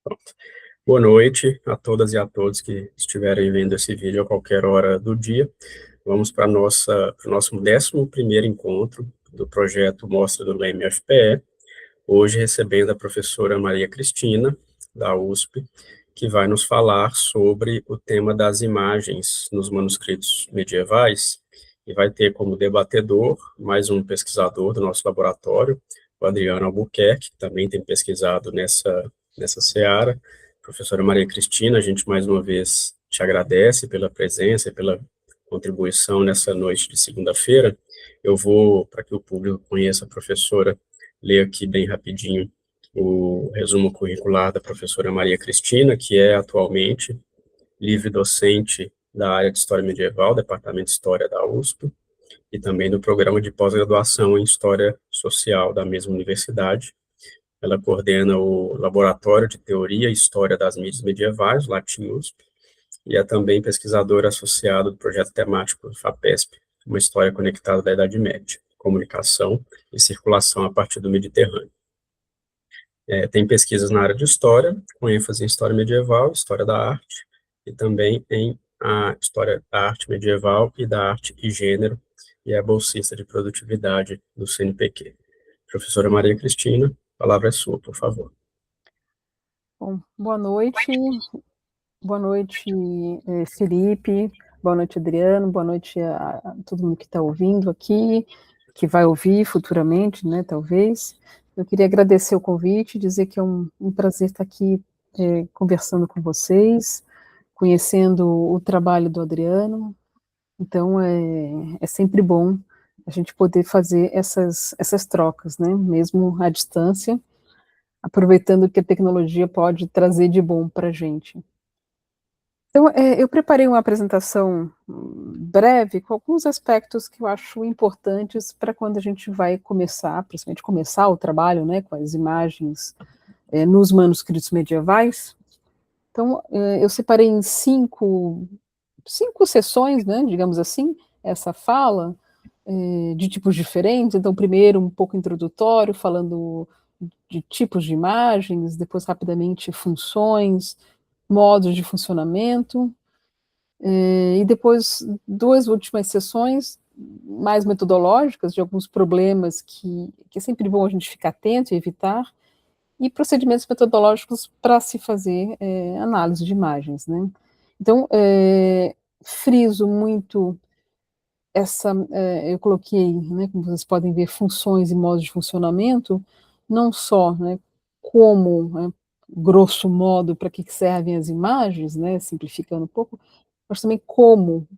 Pronto. Boa noite a todas e a todos que estiverem vendo esse vídeo a qualquer hora do dia. Vamos para o nosso 11º encontro do projeto Mostra do LEM-FPE, hoje recebendo a professora Maria Cristina, da USP, que vai nos falar sobre o tema das imagens nos manuscritos medievais, e vai ter como debatedor mais um pesquisador do nosso laboratório, o Adriano Albuquerque, que também tem pesquisado nessa seara. Professora Maria Cristina, a gente mais uma vez te agradece pela presença e pela contribuição nessa noite de segunda-feira. Eu vou, para que o público conheça a professora, ler aqui bem rapidinho o resumo curricular da professora Maria Cristina, que é atualmente livre-docente da área de História Medieval, Departamento de História da USP, e também do programa de pós-graduação em História Social da mesma universidade. Ela coordena o Laboratório de Teoria e História das Mídias Medievais, Latim USP, e é também pesquisadora associada do projeto temático do FAPESP, Uma História Conectada da Idade Média, Comunicação e Circulação a partir do Mediterrâneo. Tem pesquisas na área de História, com ênfase em História Medieval, História da Arte, e também em a História da Arte Medieval e da Arte e Gênero, e é bolsista de produtividade do CNPq. Professora Maria Cristina, a palavra é sua, por favor. Bom, boa noite, Felipe, boa noite, Adriano, boa noite a todo mundo que está ouvindo aqui, que vai ouvir futuramente, né, talvez. Eu queria agradecer o convite, dizer que é um prazer estar aqui conversando com vocês, conhecendo o trabalho do Adriano. Então, é sempre bom a gente poder fazer essas trocas, né, mesmo à distância, aproveitando o que a tecnologia pode trazer de bom para a gente. Então, eu preparei uma apresentação breve com alguns aspectos que eu acho importantes para quando a gente vai começar, principalmente começar o trabalho, né, com as imagens nos manuscritos medievais. Então, eu separei em cinco sessões, né, digamos assim, essa fala, de tipos diferentes. Então, primeiro, um pouco introdutório, falando de tipos de imagens, depois, rapidamente, funções, modos de funcionamento, e depois, duas últimas sessões mais metodológicas, de alguns problemas que é sempre bom a gente ficar atento e evitar, e procedimentos metodológicos para se fazer análise de imagens, né? Então, friso muito eu coloquei, né, como vocês podem ver, funções e modos de funcionamento, não só, né, como, né, grosso modo, para que servem as imagens, né, simplificando um pouco, mas também como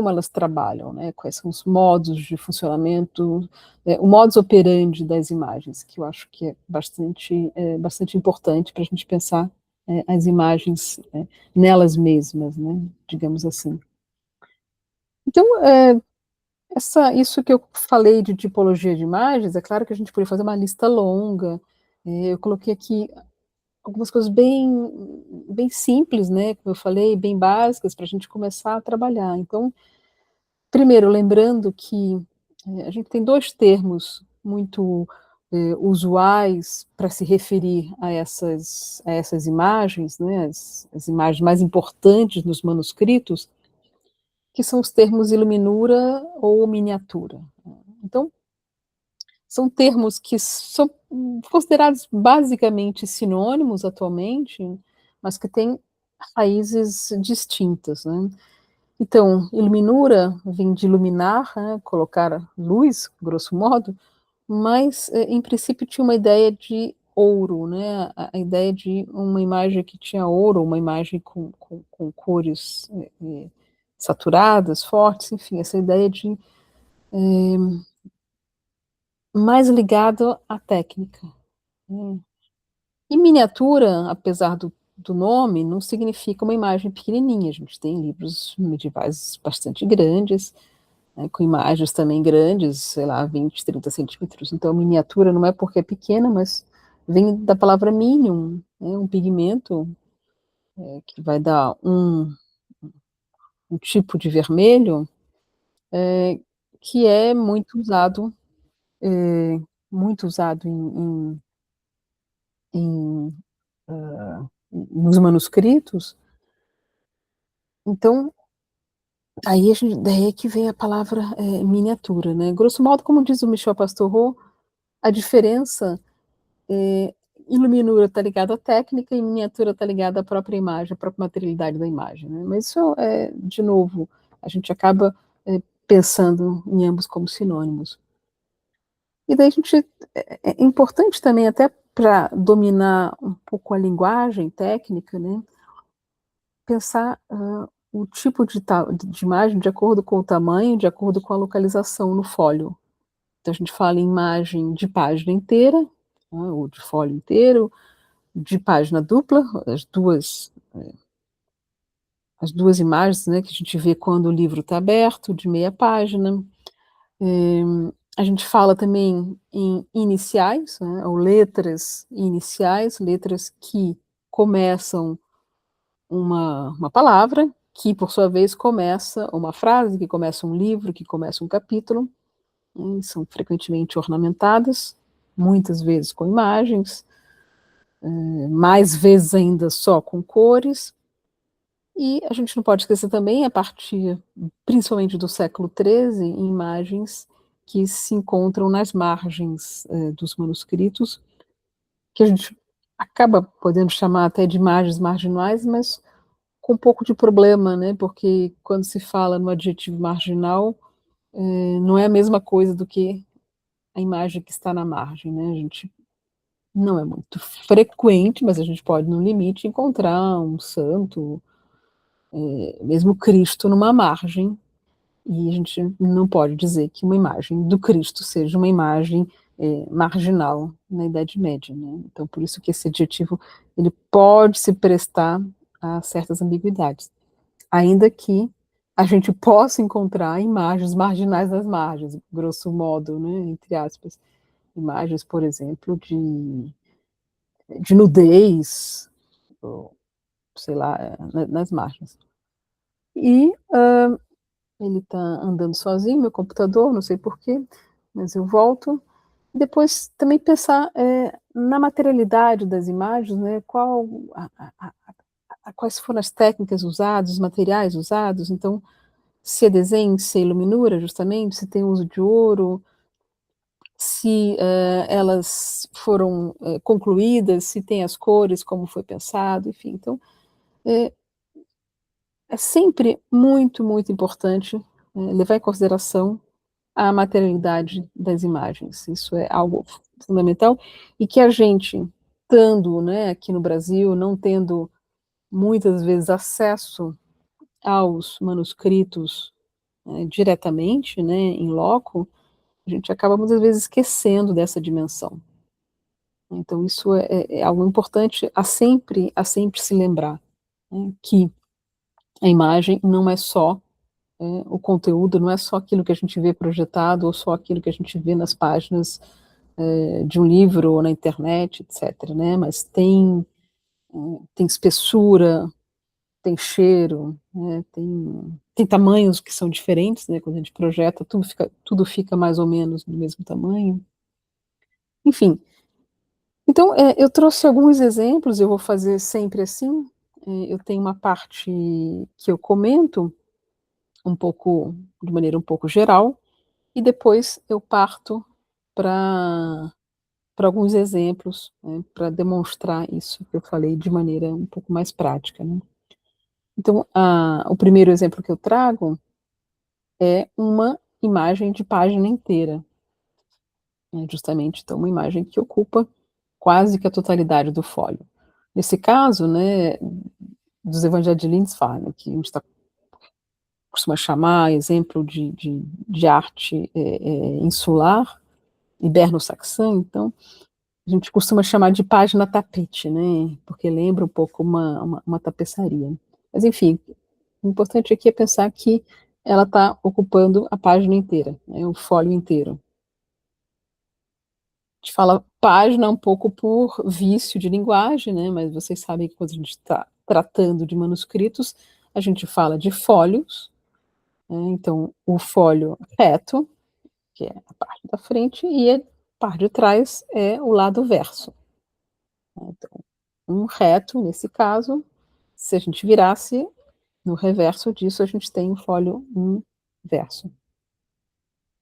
elas trabalham, né, quais são os modos de funcionamento, o modus operandi das imagens, que eu acho que é bastante importante para a gente pensar as imagens nelas mesmas, né, digamos assim. Então, isso que eu falei de tipologia de imagens, é claro que a gente poderia fazer uma lista longa. Eu coloquei aqui algumas coisas bem simples, né, como eu falei, bem básicas, para a gente começar a trabalhar. Então, primeiro, lembrando que a gente tem dois termos muito usuais para se referir a essas imagens, né, as imagens mais importantes nos manuscritos, que são os termos iluminura ou miniatura. Então, são termos que são considerados basicamente sinônimos atualmente, mas que têm raízes distintas, né? Então, iluminura vem de iluminar, né, colocar luz, grosso modo, mas, em princípio, tinha uma ideia de ouro, né? A ideia de uma imagem que tinha ouro, uma imagem com cores saturadas, fortes, enfim, essa ideia de mais ligado à técnica, né? E miniatura, apesar do nome, não significa uma imagem pequenininha. A gente tem livros medievais bastante grandes, né, com imagens também grandes, sei lá, 20, 30 centímetros. Então, miniatura não é porque é pequena, mas vem da palavra minium, né, um pigmento que vai dar um tipo de vermelho, que é muito usado em nos manuscritos. Então, aí daí é que vem a palavra miniatura, né? Grosso modo, como diz o Michel Pastoureau, a diferença iluminura está ligado à técnica e miniatura está ligada à própria imagem, à própria materialidade da imagem, né? Mas isso de novo, a gente acaba pensando em ambos como sinônimos. E daí é importante também, até para dominar um pouco a linguagem técnica, né, pensar o tipo de imagem de acordo com o tamanho, de acordo com a localização no folho. Então a gente fala em imagem de página inteira, né, ou de folho inteiro, de página dupla, as duas imagens, né, que a gente vê quando o livro está aberto, de meia página. A gente fala também em iniciais, né, ou letras iniciais, letras que começam uma palavra, que por sua vez começa uma frase, que começa um livro, que começa um capítulo, são frequentemente ornamentadas, muitas vezes com imagens, mais vezes ainda só com cores. E a gente não pode esquecer também, a partir principalmente do século XIII, imagens que se encontram nas margens dos manuscritos, que a gente acaba podendo chamar até de imagens marginais, mas com um pouco de problema, né? Porque quando se fala no adjetivo marginal, não é a mesma coisa do que a imagem que está na margem, né? A gente não é muito frequente, mas a gente pode, no limite, encontrar um santo, mesmo Cristo numa margem, e a gente não pode dizer que uma imagem do Cristo seja uma imagem marginal na Idade Média, né? Então, por isso que esse adjetivo ele pode se prestar a certas ambiguidades, ainda que a gente possa encontrar imagens marginais nas margens, grosso modo, né, entre aspas, imagens, por exemplo, de nudez, ou, sei lá, nas margens. E ele está andando sozinho, meu computador, não sei porquê, mas eu volto. Depois também pensar na materialidade das imagens, né, quais foram as técnicas usadas, os materiais usados. Então, se é desenho, se é iluminura, justamente, se tem uso de ouro, se elas foram concluídas, se tem as cores, como foi pensado, enfim. Então, é sempre muito, muito importante levar em consideração a materialidade das imagens. Isso é algo fundamental e que a gente, estando, né, aqui no Brasil, não tendo muitas vezes acesso aos manuscritos diretamente, né, em loco, a gente acaba muitas vezes esquecendo dessa dimensão. Então isso é algo importante a sempre se lembrar, né, que a imagem não é só o conteúdo, não é só aquilo que a gente vê projetado ou só aquilo que a gente vê nas páginas de um livro ou na internet, etc., né, mas tem espessura, tem cheiro, né, tem tamanhos que são diferentes, né, quando a gente projeta, tudo fica mais ou menos do mesmo tamanho. Enfim, então eu trouxe alguns exemplos, eu vou fazer sempre assim, eu tenho uma parte que eu comento, de maneira um pouco geral, e depois eu parto para alguns exemplos, né, para demonstrar isso que eu falei de maneira um pouco mais prática, né. Então, o primeiro exemplo que eu trago é uma imagem de página inteira, né, justamente, então, uma imagem que ocupa quase que a totalidade do folho. Nesse caso, né, dos Evangelhos de Lindisfarne, que a gente costuma chamar exemplo de arte insular, iberno-saxã, então, a gente costuma chamar de página tapete, né, porque lembra um pouco uma tapeçaria. Mas, enfim, o importante aqui é pensar que ela está ocupando a página inteira, né, o folho inteiro. A gente fala página um pouco por vício de linguagem, né, mas vocês sabem que quando a gente está tratando de manuscritos, a gente fala de fólios, né, então o folho reto, que é a parte da frente, e a parte de trás é o lado verso. Então, um reto, nesse caso. Se a gente virasse, no reverso disso, a gente tem o folio inverso.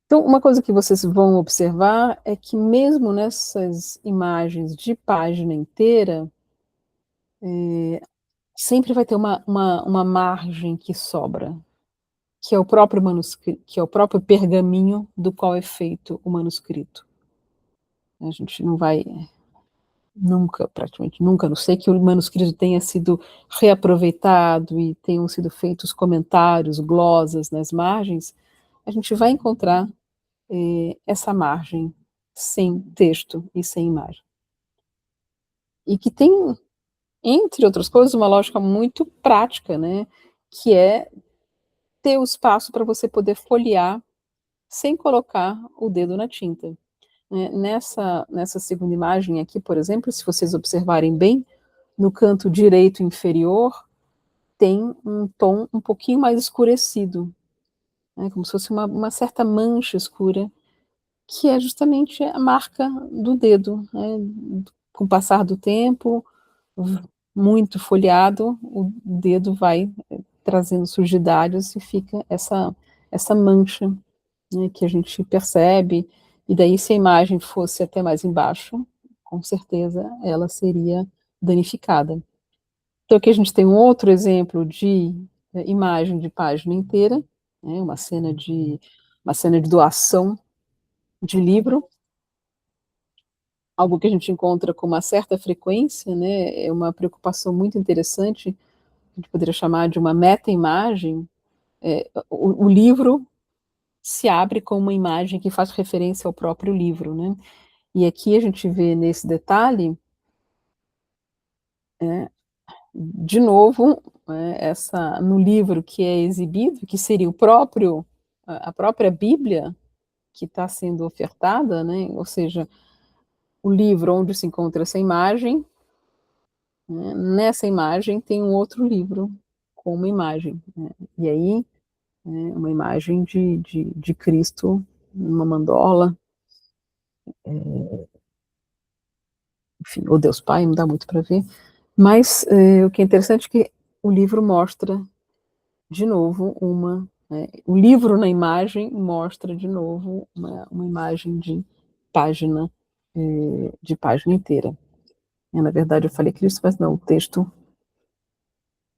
Então, uma coisa que vocês vão observar é que mesmo nessas imagens de página inteira, sempre vai ter uma margem que sobra, que é o próprio manuscrito, que é o próprio pergaminho do qual é feito o manuscrito. A gente não vai nunca, praticamente nunca, a não sei que o manuscrito tenha sido reaproveitado e tenham sido feitos comentários, glosas nas margens, a gente vai encontrar essa margem sem texto e sem imagem. E que tem, entre outras coisas, uma lógica muito prática, né, que é ter o espaço para você poder folhear sem colocar o dedo na tinta. Nessa segunda imagem aqui, por exemplo, se vocês observarem bem, no canto direito inferior, tem um tom um pouquinho mais escurecido, né, como se fosse uma certa mancha escura, que é justamente a marca do dedo, né. Com o passar do tempo, muito folheado, o dedo vai trazendo sujidades e fica essa mancha, né, que a gente percebe, e daí se a imagem fosse até mais embaixo, com certeza ela seria danificada. Então aqui a gente tem um outro exemplo de imagem de página inteira, né, uma cena de doação de livro, algo que a gente encontra com uma certa frequência, né, é uma preocupação muito interessante, a gente poderia chamar de uma meta-imagem. O livro se abre com uma imagem que faz referência ao próprio livro, né, e aqui a gente vê nesse detalhe, de novo, no livro que é exibido, que seria a própria Bíblia que está sendo ofertada, né, ou seja, o livro onde se encontra essa imagem, né, nessa imagem tem um outro livro com uma imagem, né, e aí, uma imagem de Cristo, numa mandorla, enfim, ou Deus Pai, não dá muito para ver, mas o que é interessante é que o livro mostra, de novo, o livro na imagem mostra, de novo, uma imagem de página inteira. Na verdade, eu falei Cristo, mas não, o texto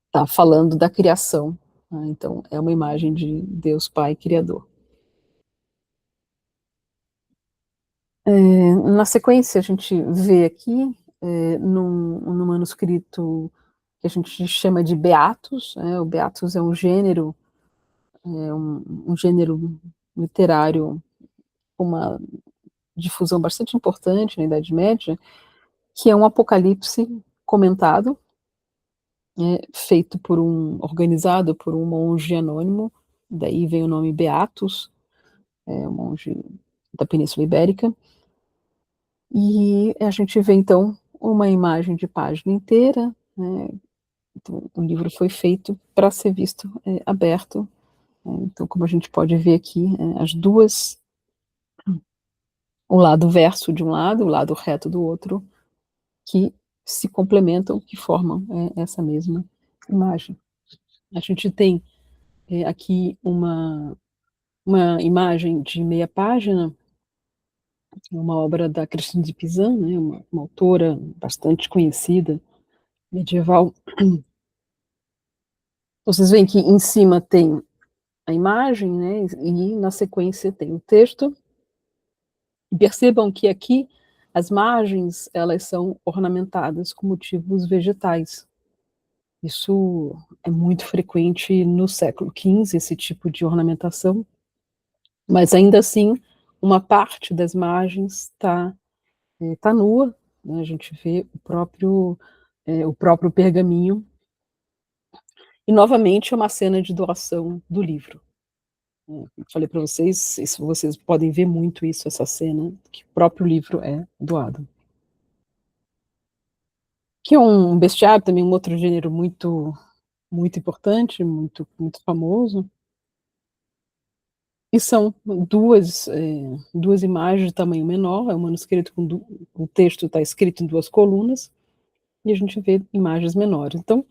está falando da criação, né, então é uma imagem de Deus Pai Criador. Na sequência, a gente vê aqui, no manuscrito que a gente chama de Beatos, o Beatos é um gênero, um gênero literário com uma difusão bastante importante na Idade Média, que é um apocalipse comentado, organizado por um monge anônimo, daí vem o nome Beatus, um monge da Península Ibérica, e a gente vê então uma imagem de página inteira, né, então, o livro foi feito para ser visto aberto, então como a gente pode ver aqui, o lado verso de um lado, o lado reto do outro, que se complementam, que formam essa mesma imagem. A gente tem aqui uma imagem de meia página, uma obra da Christine de Pizan, né, uma autora bastante conhecida, medieval. Vocês veem que em cima tem a imagem, né, e na sequência tem o texto. E percebam que aqui as margens, elas são ornamentadas com motivos vegetais. Isso é muito frequente no século XV, esse tipo de ornamentação, mas ainda assim, uma parte das margens tá nua, né, a gente vê o próprio pergaminho, e novamente é uma cena de doação do livro. Falei para vocês, vocês podem ver muito isso, essa cena, que o próprio livro é doado. Que é um bestiário, também um outro gênero muito, muito importante, muito, muito famoso. E são duas imagens de tamanho menor, é um manuscrito o texto está escrito em duas colunas, e a gente vê imagens menores. Então,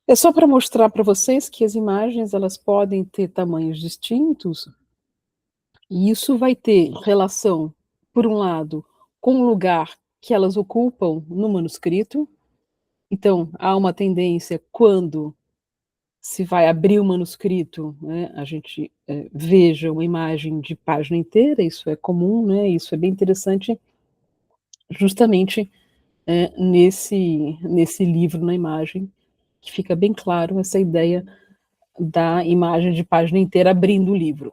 é só para mostrar para vocês que as imagens elas podem ter tamanhos distintos, e isso vai ter relação, por um lado, com o lugar que elas ocupam no manuscrito. Então, há uma tendência, quando se vai abrir o manuscrito, né, a gente veja uma imagem de página inteira, isso é comum, né, isso é bem interessante, justamente nesse livro, na imagem, que fica bem claro essa ideia da imagem de página inteira abrindo o livro.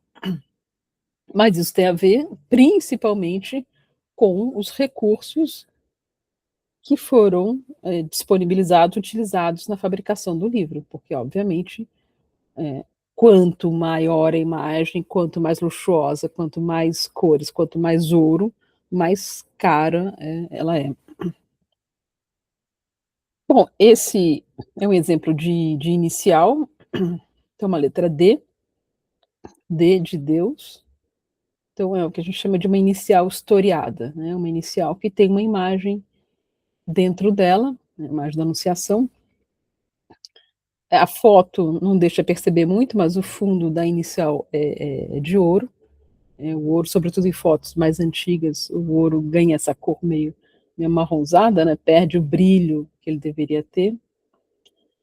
Mas isso tem a ver, principalmente, com os recursos que foram disponibilizados, utilizados na fabricação do livro, porque, obviamente, quanto maior a imagem, quanto mais luxuosa, quanto mais cores, quanto mais ouro, mais cara ela é. Bom, esse é um exemplo de inicial, tem uma letra D, D de Deus, então é o que a gente chama de uma inicial historiada, né? Uma inicial que tem uma imagem dentro dela, a imagem da Anunciação. A foto não deixa perceber muito, mas o fundo da inicial é de ouro. O ouro, sobretudo em fotos mais antigas, o ouro ganha essa cor meio marronzada, né? Perde o brilho que ele deveria ter.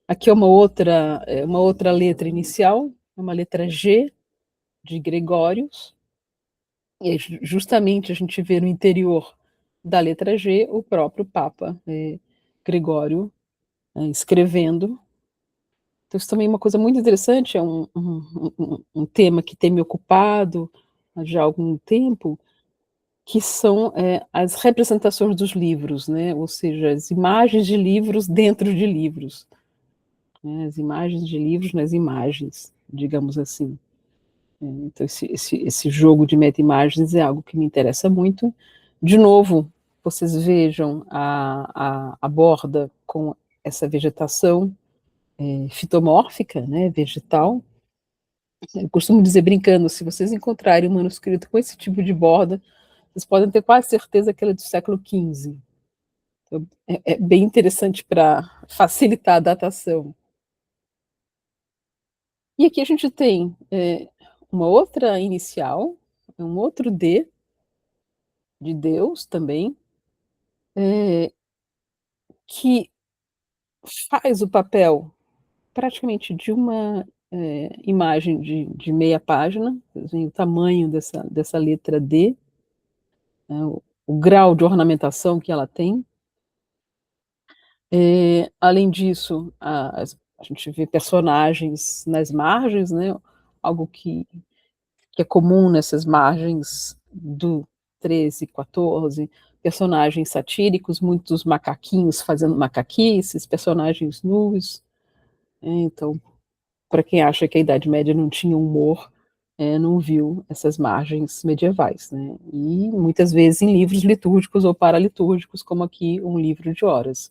Aqui é uma outra letra inicial, uma letra G de Gregórios, e justamente a gente vê no interior da letra G o próprio Papa Gregório escrevendo. Então, isso também é uma coisa muito interessante, é um tema que tem me ocupado já há algum tempo, que são as representações dos livros, né? Ou seja, as imagens de livros dentro de livros, né? As imagens de livros nas imagens, digamos assim. Então, esse jogo de meta-imagens é algo que me interessa muito. De novo, vocês vejam a borda com essa vegetação fitomórfica, né, vegetal. Eu costumo dizer, brincando, se vocês encontrarem um manuscrito com esse tipo de borda, vocês podem ter quase certeza que ele é do século XV. Então, é bem interessante para facilitar a datação. E aqui a gente tem uma outra inicial, um outro D, de Deus também, que faz o papel praticamente de uma imagem de meia página, o tamanho dessa letra D, né, o grau de ornamentação que ela tem. Além disso, a gente vê personagens nas margens, né, algo que é comum nessas margens do 13, 14, personagens satíricos, muitos macaquinhos fazendo macaquices, personagens nus. Então, para quem acha que a Idade Média não tinha humor, não viu essas margens medievais, né? E muitas vezes em livros litúrgicos ou paralitúrgicos, como aqui um livro de horas.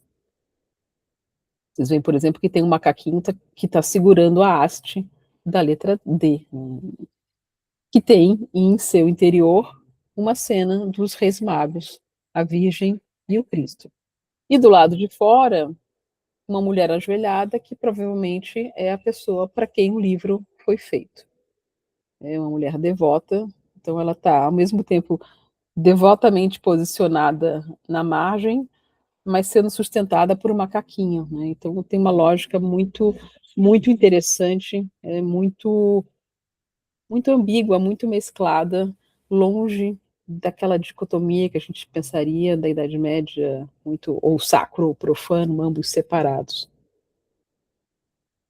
Vocês veem, por exemplo, que tem um macaquinho que está segurando a haste da letra D, né? Que tem em seu interior uma cena dos Reis Magos, a Virgem e o Cristo. E do lado de fora, uma mulher ajoelhada, que provavelmente é a pessoa para quem o livro foi feito. É uma mulher devota, então ela está, ao mesmo tempo, devotamente posicionada na margem, mas sendo sustentada por um macaquinho, né? Então tem uma lógica muito interessante, muito ambígua, muito mesclada, longe daquela dicotomia que a gente pensaria da Idade Média, muito ou sacro ou profano, ambos separados.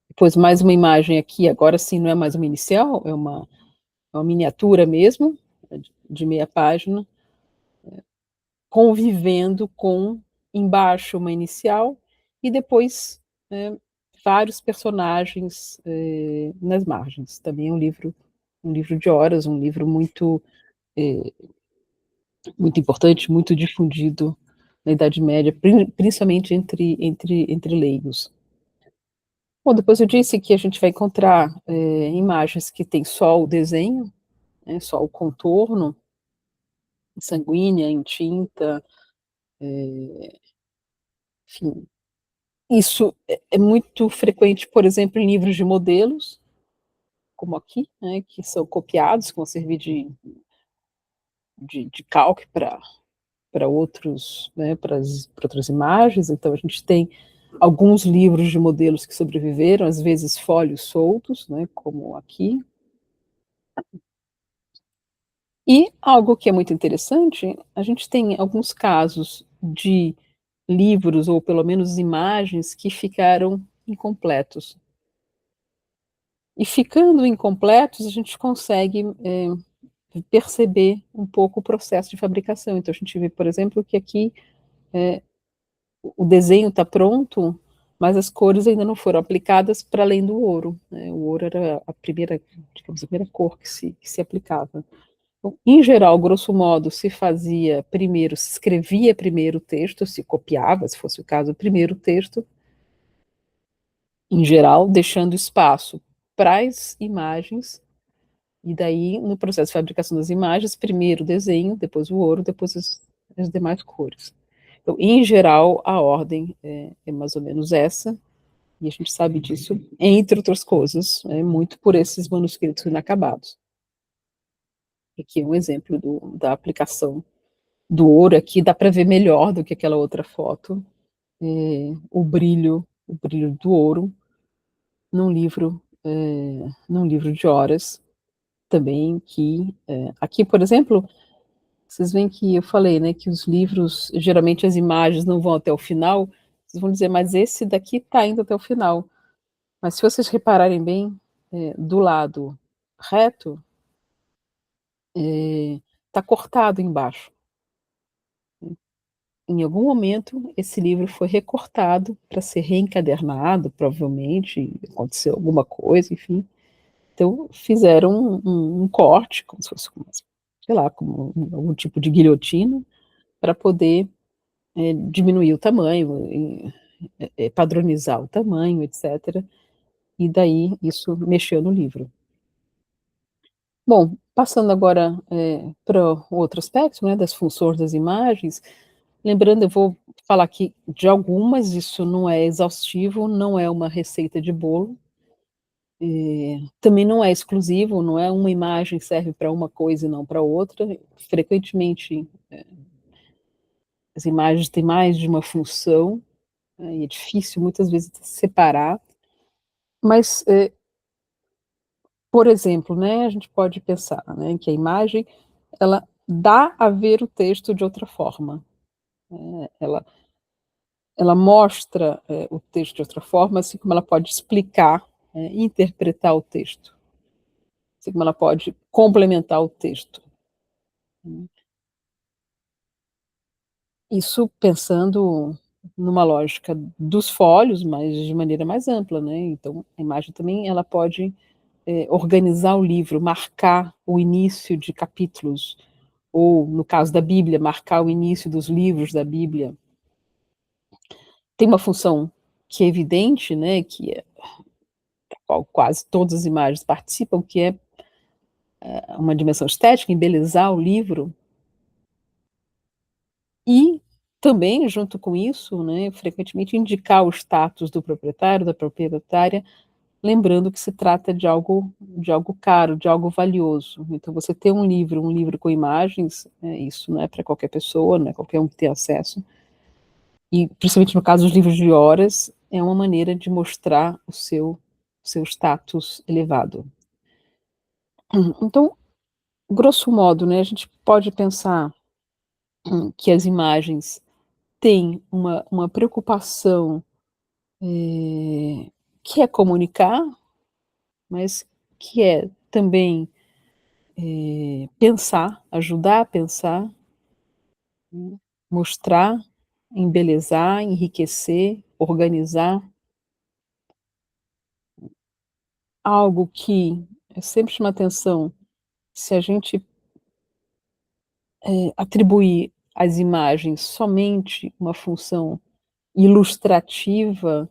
Depois mais uma imagem aqui, agora sim não é mais uma inicial, é uma miniatura mesmo, de meia página, convivendo com, embaixo, uma inicial, e depois vários personagens nas margens. Também é um livro de horas, um livro muito importante, muito difundido na Idade Média, principalmente entre leigos. Bom, depois eu disse que a gente vai encontrar imagens que tem só o desenho, né, só o contorno, sanguínea, em tinta, enfim, isso é muito frequente, por exemplo, em livros de modelos, como aqui, né, que são copiados, que vão servir de calque para outros, né, para outras imagens. Então, a gente tem alguns livros de modelos que sobreviveram, às vezes folhos soltos, né, como aqui. E algo que é muito interessante, a gente tem alguns casos de livros, ou pelo menos imagens, que ficaram incompletos. E ficando incompletos, a gente consegue perceber um pouco o processo de fabricação. Então, a gente vê, por exemplo, que aqui o desenho está pronto, mas as cores ainda não foram aplicadas para além do ouro, né? O ouro era a primeira, digamos, a primeira cor que se aplicava. Então, em geral, grosso modo, se fazia primeiro, se escrevia primeiro o texto, se copiava, se fosse o caso, primeiro o texto, em geral, deixando espaço para as imagens, e daí, no processo de fabricação das imagens, primeiro o desenho, depois o ouro, depois as demais cores. Então, em geral, a ordem é mais ou menos essa, e a gente sabe disso, entre outras coisas, muito por esses manuscritos inacabados. Aqui é um exemplo da aplicação do ouro. Aqui dá para ver melhor do que aquela outra foto, o brilho do ouro num livro de horas também, que aqui, por exemplo, vocês veem que eu falei, né, que os livros, geralmente as imagens não vão até o final, vocês vão dizer, mas esse daqui está indo até o final. Mas se vocês repararem bem, do lado reto, está cortado embaixo. Em algum momento, esse livro foi recortado para ser reencadernado, provavelmente, aconteceu alguma coisa, enfim. Então, fizeram um corte, como se fosse, sei lá, como algum tipo de guilhotina, para poder diminuir o tamanho, padronizar o tamanho, etc. E daí isso mexeu no livro. Bom, passando agora para o outro aspecto, né, das funções das imagens, lembrando, eu vou falar aqui de algumas, isso não é exaustivo, não é uma receita de bolo, também não é exclusivo, não é uma imagem serve para uma coisa e não para outra. Frequentemente, as imagens têm mais de uma função, e é difícil muitas vezes separar, mas, por exemplo, né, a gente pode pensar, né, que a imagem, ela dá a ver o texto de outra forma, ela mostra o texto de outra forma, assim como ela pode explicar, interpretar o texto, assim como ela pode complementar o texto. Isso pensando numa lógica dos folhos, mas de maneira mais ampla, né? Então, a imagem também ela pode organizar o livro, marcar o início de capítulos, ou, no caso da Bíblia, marcar o início dos livros da Bíblia. Tem uma função que é evidente, né, que é qual quase todas as imagens participam, que é uma dimensão estética, embelezar o livro, e também, junto com isso, né, frequentemente indicar o status do proprietário, da proprietária, lembrando que se trata de algo caro, de algo valioso. Então, você ter um livro com imagens, isso não é para qualquer pessoa, não é qualquer um que tem acesso, e principalmente no caso dos livros de horas, é uma maneira de mostrar o seu status elevado. Então, grosso modo, né, a gente pode pensar que as imagens têm uma preocupação que é comunicar, mas que é também pensar, ajudar a pensar, mostrar, embelezar, enriquecer, organizar. Algo que sempre chama atenção, se a gente atribuir às imagens somente uma função ilustrativa,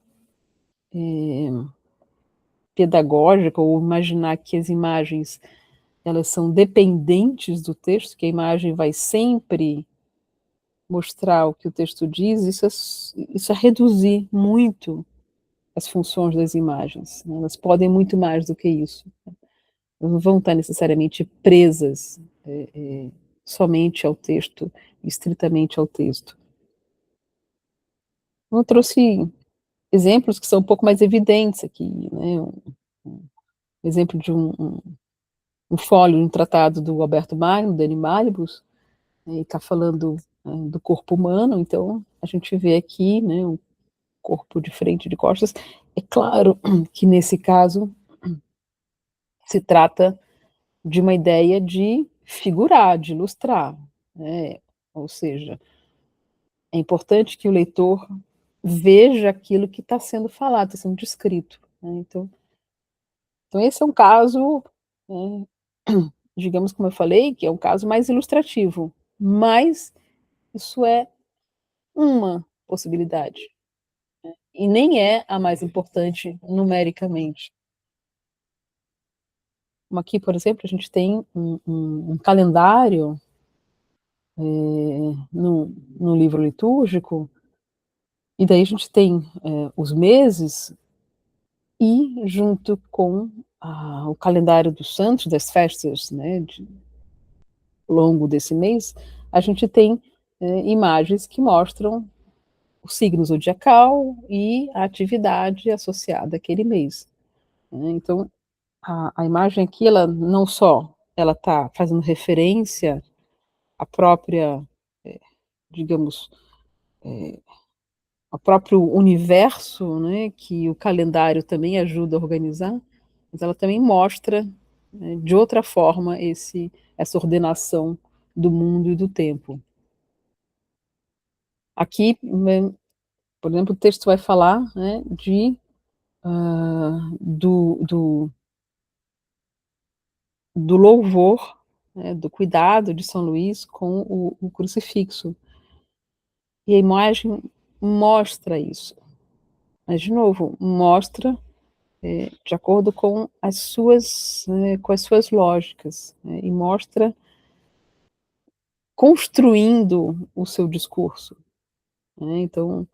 pedagógica, ou imaginar que as imagens elas são dependentes do texto, que a imagem vai sempre mostrar o que o texto diz, isso é reduzir muito as funções das imagens, né? Elas podem muito mais do que isso. Elas não vão estar necessariamente presas somente ao texto, estritamente ao texto. Eu trouxe exemplos que são um pouco mais evidentes aqui, né? Um exemplo de um fólio, um tratado do Alberto Magno, do Animalibus, e está falando do corpo humano, então a gente vê aqui, né, um corpo de frente e de costas. É claro que nesse caso se trata de uma ideia de figurar, de ilustrar, né? Ou seja, é importante que o leitor veja aquilo que está sendo falado, está sendo descrito, né? Então esse é um caso, né, digamos, como eu falei, que é um caso mais ilustrativo, mas isso é uma possibilidade, e nem é a mais importante numericamente. Como aqui, por exemplo, a gente tem um calendário no livro litúrgico, e daí a gente tem os meses, e junto com o calendário dos santos, das festas, né, ao longo desse mês, a gente tem imagens que mostram o signo zodiacal e a atividade associada àquele mês, né? Então, a imagem aqui, ela não só ela está fazendo referência à própria, digamos, ao próprio universo, né, que o calendário também ajuda a organizar, mas ela também mostra, né, de outra forma essa ordenação do mundo e do tempo. Aqui, né, por exemplo, o texto vai falar, né, do louvor, né, do cuidado de São Luís com o crucifixo. E a imagem mostra isso. Mas, de novo, mostra de acordo com as suas lógicas, né, e mostra construindo o seu discurso, né? Então,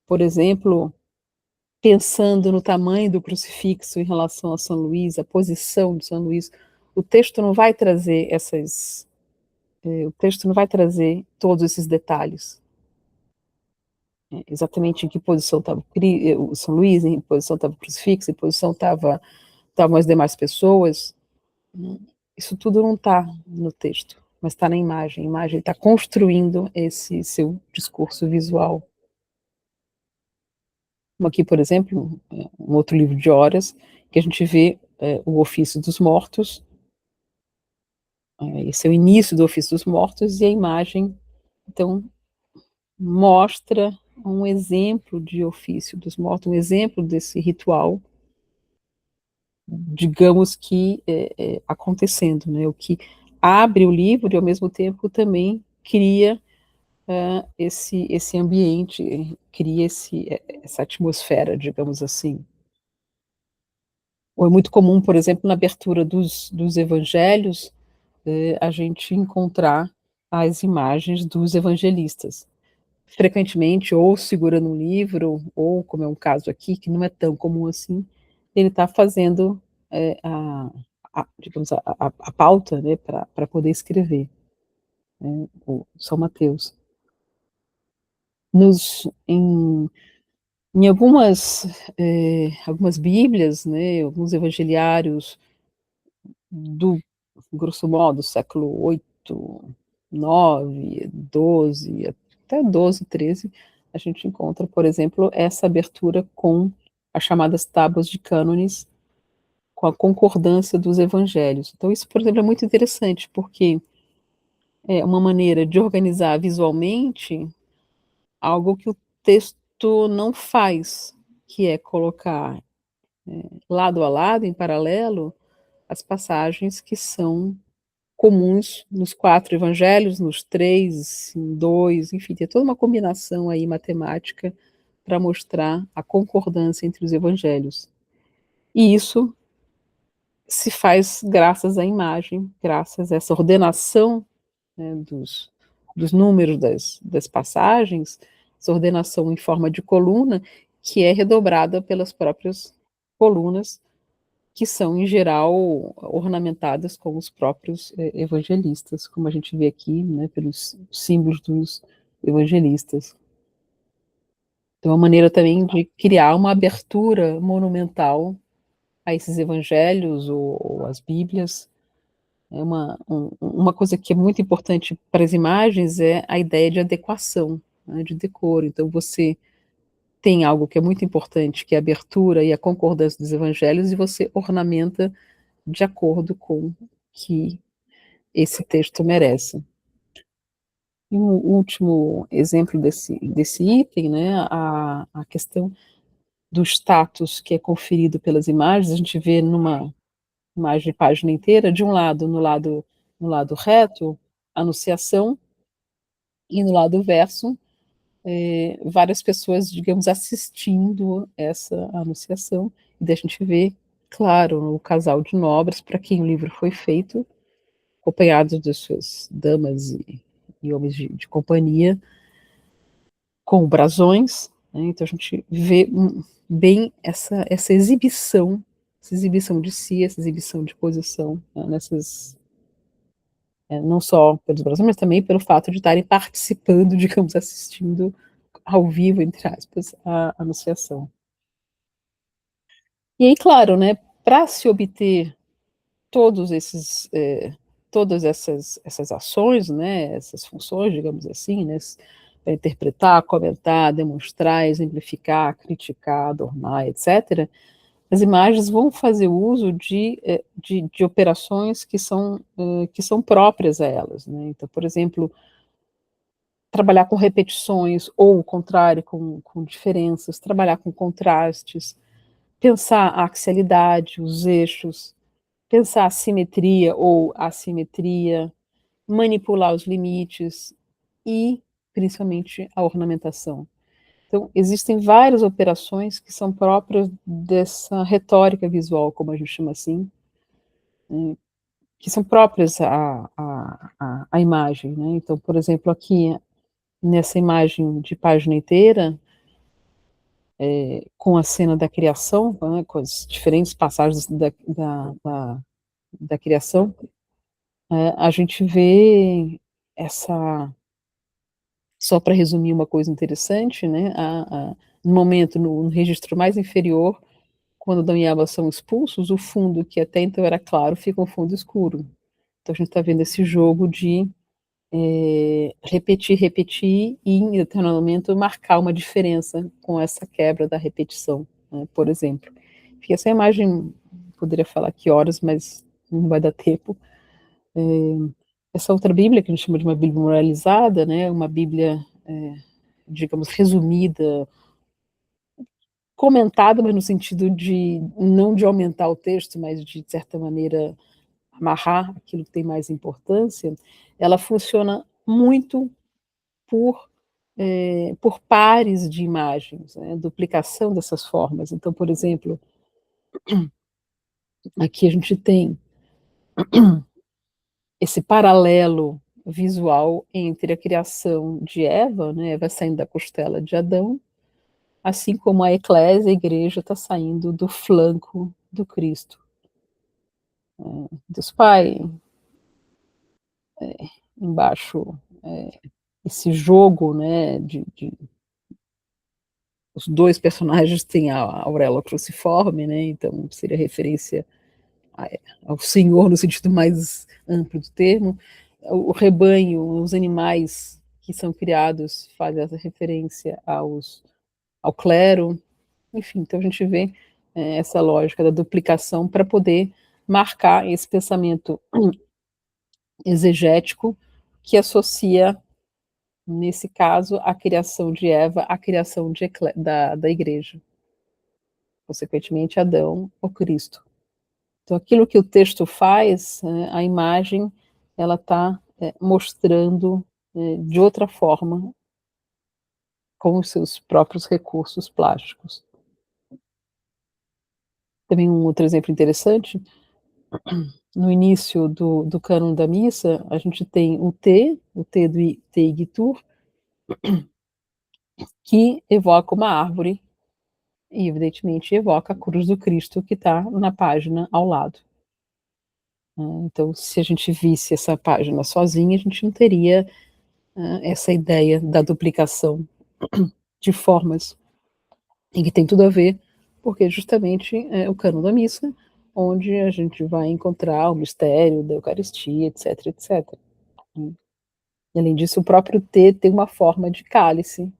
por exemplo, pensando no tamanho do crucifixo em relação a São Luís, a posição de São Luís, o texto não vai trazer o texto não vai trazer todos esses detalhes. Exatamente em que posição estava o São Luís, em que posição estava o crucifixo, em que posição estavam as demais pessoas. Isso tudo não está no texto, mas está na imagem. A imagem está construindo esse seu discurso visual. Como aqui, por exemplo, um outro livro de horas, que a gente vê o ofício dos mortos. Esse é o início do ofício dos mortos, e a imagem, então, mostra um exemplo de ofício dos mortos, um exemplo desse ritual, digamos que acontecendo, né? O que abre o livro e, ao mesmo tempo, também cria esse ambiente, cria essa atmosfera, digamos assim. Ou é muito comum, por exemplo, na abertura dos evangelhos, a gente encontrar as imagens dos evangelistas. Frequentemente, ou segurando um livro, ou, como é um caso aqui, que não é tão comum assim, ele está fazendo digamos, a pauta, né, para poder escrever, né, o São Mateus. Em algumas bíblias, né, alguns evangeliários do, grosso modo, século 8, 9, 12, até 12, 13, a gente encontra, por exemplo, essa abertura com as chamadas tábuas de cânones, com a concordância dos evangelhos. Então isso, por exemplo, é muito interessante, porque é uma maneira de organizar visualmente algo que o texto não faz, que é colocar lado a lado, em paralelo, as passagens que são comuns nos 4 evangelhos, nos 3, em 2, enfim, tem toda uma combinação aí matemática para mostrar a concordância entre os evangelhos. E isso se faz graças à imagem, graças a essa ordenação, né, dos números das passagens, essa ordenação em forma de coluna, que é redobrada pelas próprias colunas, que são, em geral, ornamentadas com os próprios evangelistas, como a gente vê aqui, né, pelos símbolos dos evangelistas. Então, é uma maneira também de criar uma abertura monumental a esses evangelhos ou as Bíblias. É uma coisa que é muito importante para as imagens é a ideia de adequação, né, de decoro. Então, você tem algo que é muito importante, que é a abertura e a concordância dos evangelhos, e você ornamenta de acordo com o que esse texto merece. E um último exemplo desse item, né, a questão do status que é conferido pelas imagens. A gente vê numa imagem de página inteira, de um lado, no lado reto, anunciação, e no lado verso, várias pessoas, digamos, assistindo essa anunciação, e daí a gente vê, claro, o casal de nobres, para quem o livro foi feito, acompanhados de suas damas e homens de companhia, com brasões, né? Então a gente vê bem essa exibição de si, essa exibição de posição, né, não só pelos brasões, mas também pelo fato de estarem participando, digamos, assistindo ao vivo, entre aspas, a anunciação. E aí, claro, né, para se obter todos esses, todas essas ações, né, essas funções, digamos assim, né, para interpretar, comentar, demonstrar, exemplificar, criticar, adornar, etc., as imagens vão fazer uso de operações que são próprias a elas, né? Então, por exemplo, trabalhar com repetições, ou o contrário, com diferenças, trabalhar com contrastes, pensar a axialidade, os eixos, pensar a simetria ou assimetria, manipular os limites e, principalmente, a ornamentação. Então, existem várias operações que são próprias dessa retórica visual, como a gente chama assim, que são próprias à imagem, né? Então, por exemplo, aqui nessa imagem de página inteira, com a cena da criação, né, com as diferentes passagens da criação, a gente vê essa, só para resumir uma coisa interessante, né, no momento, no registro mais inferior, quando Adão e Eva são expulsos, o fundo, que até então era claro, fica um fundo escuro. Então a gente está vendo esse jogo de repetir, repetir, e em determinado momento marcar uma diferença com essa quebra da repetição, né, por exemplo. Porque essa imagem, poderia falar aqui horas, mas não vai dar tempo. Essa outra Bíblia, que a gente chama de uma Bíblia moralizada, né, uma Bíblia, digamos, resumida, comentada, mas no sentido de, não de aumentar o texto, mas de certa maneira, amarrar aquilo que tem mais importância, ela funciona muito por pares de imagens, né, duplicação dessas formas. Então, por exemplo, aqui a gente tem esse paralelo visual entre a criação de Eva, né, Eva saindo da costela de Adão, assim como a eclésia, a igreja, está saindo do flanco do Cristo. Deus Pai, embaixo, esse jogo, né, os dois personagens têm a auréola cruciforme, né, então seria referência ao Senhor no sentido mais amplo do termo. O rebanho, os animais que são criados fazem essa referência ao clero, enfim, então a gente vê essa lógica da duplicação para poder marcar esse pensamento exegético que associa, nesse caso, a criação de Eva à criação da igreja, consequentemente Adão ou Cristo. Então, aquilo que o texto faz, a imagem, ela está mostrando de outra forma, com os seus próprios recursos plásticos. Também um outro exemplo interessante, no início do cânon da missa, a gente tem o T do Te que evoca uma árvore, e evidentemente evoca a cruz do Cristo que está na página ao lado. Então, se a gente visse essa página sozinha, a gente não teria essa ideia da duplicação de formas, e que tem tudo a ver, porque justamente é o cânon da missa, onde a gente vai encontrar o mistério da Eucaristia, etc, etc. E, além disso, o próprio T tem uma forma de cálice,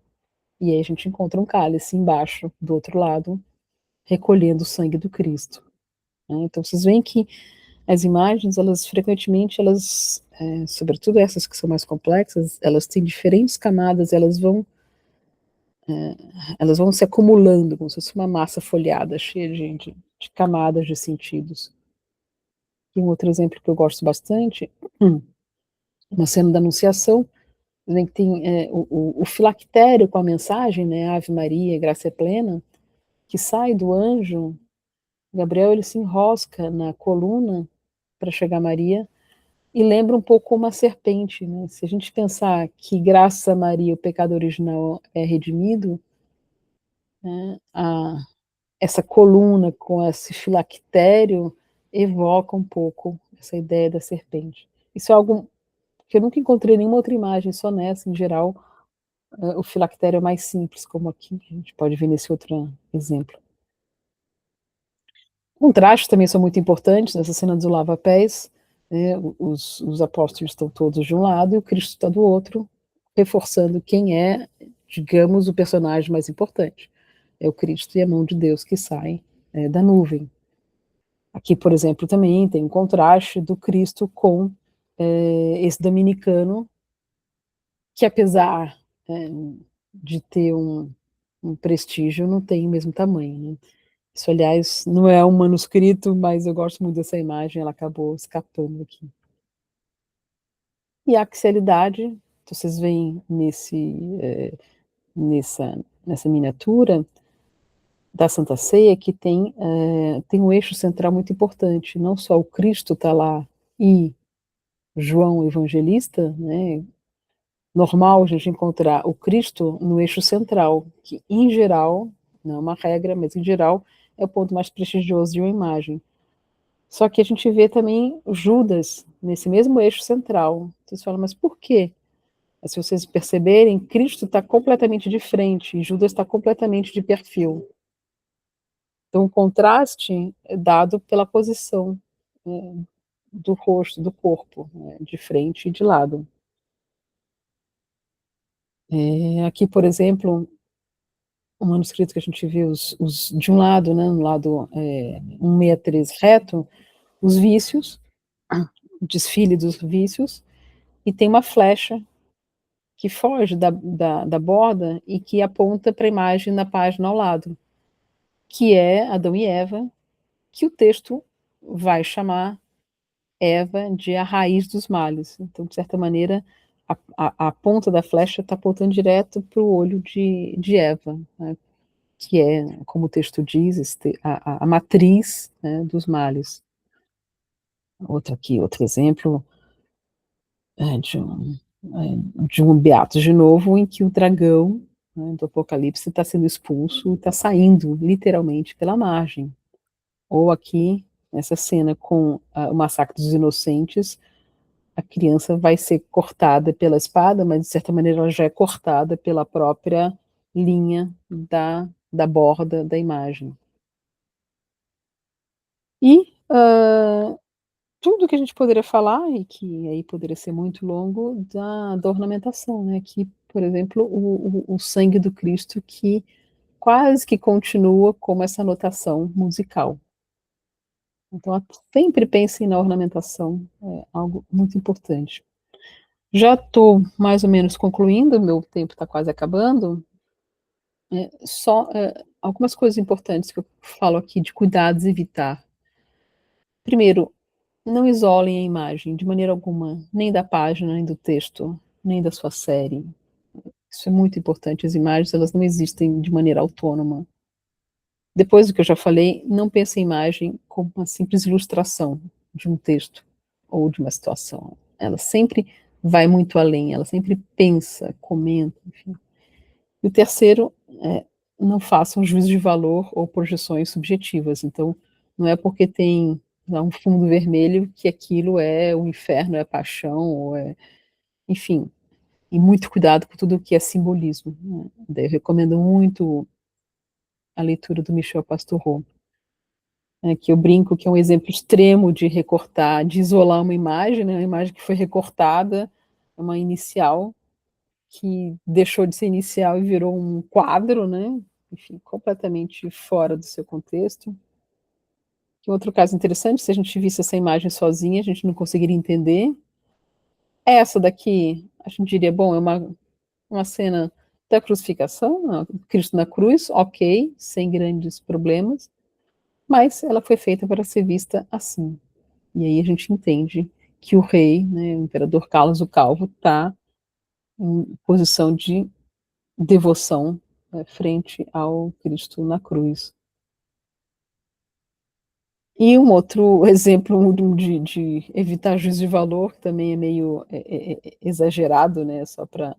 e aí a gente encontra um cálice embaixo, do outro lado, recolhendo o sangue do Cristo. Então, vocês veem que as imagens, elas frequentemente, sobretudo essas que são mais complexas, elas têm diferentes camadas, elas vão se acumulando, como se fosse uma massa folhada, cheia de camadas de sentidos. E um outro exemplo que eu gosto bastante, uma cena da Anunciação, em que tem o filactério com a mensagem, né, Ave Maria, graça é plena, que sai do anjo. Gabriel, ele se enrosca na coluna para chegar a Maria, e lembra um pouco uma serpente, né? Se a gente pensar que graças a Maria o pecado original é redimido, né, essa coluna com esse filactério evoca um pouco essa ideia da serpente. Isso é algo que eu nunca encontrei nenhuma outra imagem, só nessa, em geral, o filactério é mais simples, como aqui, a gente pode ver nesse outro exemplo. Contrastes também são muito importantes, nessa cena dos lava-pés, né, os apóstolos estão todos de um lado e o Cristo está do outro, reforçando quem é, digamos, o personagem mais importante. É o Cristo e a mão de Deus que sai da nuvem. Aqui, por exemplo, também tem um contraste do Cristo com esse dominicano, que apesar de ter um prestígio, não tem o mesmo tamanho, né? Isso, aliás, não é um manuscrito, mas eu gosto muito dessa imagem, ela acabou escapando aqui. E a axialidade, vocês veem nessa miniatura da Santa Ceia, que tem um eixo central muito importante, não só o Cristo está lá e João Evangelista, né? Normal a gente encontrar o Cristo no eixo central, que em geral, não é uma regra, mas em geral é o ponto mais prestigioso de uma imagem. Só que a gente vê também Judas nesse mesmo eixo central. Vocês falam, mas por quê? Se vocês perceberem, Cristo está completamente de frente e Judas está completamente de perfil. Então, o contraste é dado pela posição do rosto, do corpo, né, de frente e de lado. Aqui, por exemplo, um manuscrito que a gente vê de um lado, né, no lado 163 reto, os vícios, o desfile dos vícios, e tem uma flecha que foge da borda e que aponta para a imagem na página ao lado, que é Adão e Eva, que o texto vai chamar Eva de a raiz dos males. Então, de certa maneira, a ponta da flecha está apontando direto para o olho de Eva, né, que é, como o texto diz, a matriz, né, dos males. Outro exemplo de um Beatos de novo, em que o dragão, né, do Apocalipse está sendo expulso, está saindo literalmente pela margem. Ou aqui, nessa cena com o massacre dos inocentes, a criança vai ser cortada pela espada, mas de certa maneira ela já é cortada pela própria linha da borda da imagem. E tudo que a gente poderia falar, e que aí poderia ser muito longo, da ornamentação, né? Aqui, por exemplo, o sangue do Cristo, que quase que continua como essa notação musical. Então, sempre pensem na ornamentação, é algo muito importante. Já estou mais ou menos concluindo, meu tempo está quase acabando. Só algumas coisas importantes que eu falo aqui de cuidados e evitar. Primeiro, não isolem a imagem de maneira alguma, nem da página, nem do texto, nem da sua série. Isso é muito importante. As imagens, elas não existem de maneira autônoma. Depois do que eu já falei, não pense em imagem como uma simples ilustração. de um texto ou de uma situação. Ela sempre vai muito além, ela sempre pensa, comenta, enfim. E o terceiro, não faça um juízo de valor ou projeções subjetivas. Então, não é porque tem lá um fundo vermelho que aquilo é o inferno, é a paixão, ou enfim, e muito cuidado com tudo o que é simbolismo, né. Daí eu recomendo muito a leitura do Michel Pastoureau, que eu brinco que é um exemplo extremo de recortar, de isolar uma imagem, né, uma imagem que foi recortada, uma inicial, que deixou de ser inicial e virou um quadro, né, enfim, completamente fora do seu contexto. Que outro caso interessante, se a gente visse essa imagem sozinha, a gente não conseguiria entender. Essa daqui, a gente diria, bom, é uma cena da crucificação, Cristo na cruz, ok, sem grandes problemas, mas ela foi feita para ser vista assim. E aí a gente entende que o rei, né, o imperador Carlos o Calvo, está em posição de devoção, frente ao Cristo na cruz. E um outro exemplo de evitar juízo de valor, que também é meio exagerado, né, só para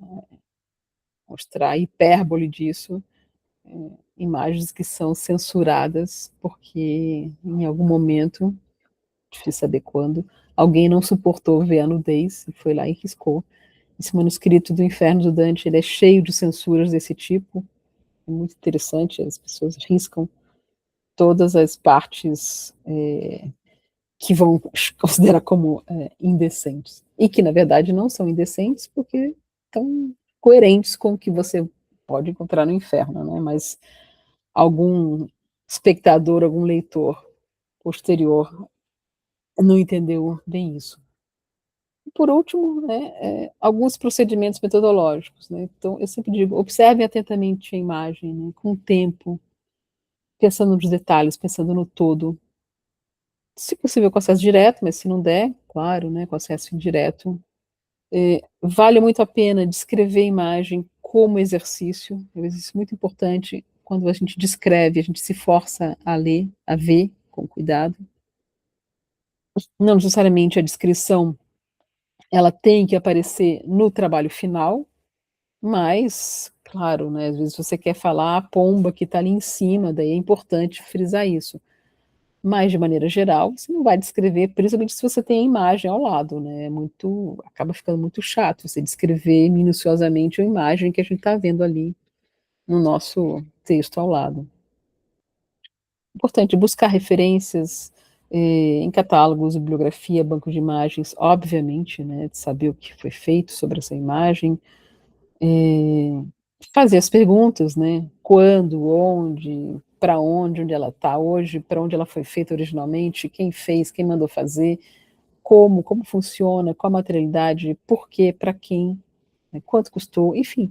mostrar a hipérbole disso, imagens que são censuradas porque em algum momento, difícil saber quando, alguém não suportou ver a nudez e foi lá e riscou. Esse manuscrito do Inferno do Dante, ele é cheio de censuras desse tipo, é muito interessante, as pessoas riscam todas as partes que vão considerar como indecentes, e que na verdade não são indecentes porque estão coerentes com o que você pode encontrar no inferno, né? Mas algum espectador, algum leitor posterior não entendeu bem isso. E por último, né, alguns procedimentos metodológicos, né? Então eu sempre digo, observem atentamente a imagem, né, com o tempo, pensando nos detalhes, pensando no todo. Se possível com acesso direto, mas se não der, claro, né, com acesso indireto. Vale muito a pena descrever a imagem como exercício, é um exercício muito importante. Quando a gente descreve, a gente se força a ler, a ver com cuidado. Não necessariamente a descrição, ela tem que aparecer no trabalho final, mas, claro, né, às vezes você quer falar a pomba que está ali em cima, daí é importante frisar isso. Mas, de maneira geral, você não vai descrever, principalmente se você tem a imagem ao lado, né, acaba ficando muito chato você descrever minuciosamente a imagem que a gente está vendo ali no nosso texto ao lado. Importante buscar referências em catálogos, bibliografia, banco de imagens, obviamente, né, de saber o que foi feito sobre essa imagem, fazer as perguntas, né, quando, onde ela está hoje, para onde ela foi feita originalmente, quem fez, quem mandou fazer, como funciona, qual a materialidade, por quê, para quem, né, quanto custou, enfim,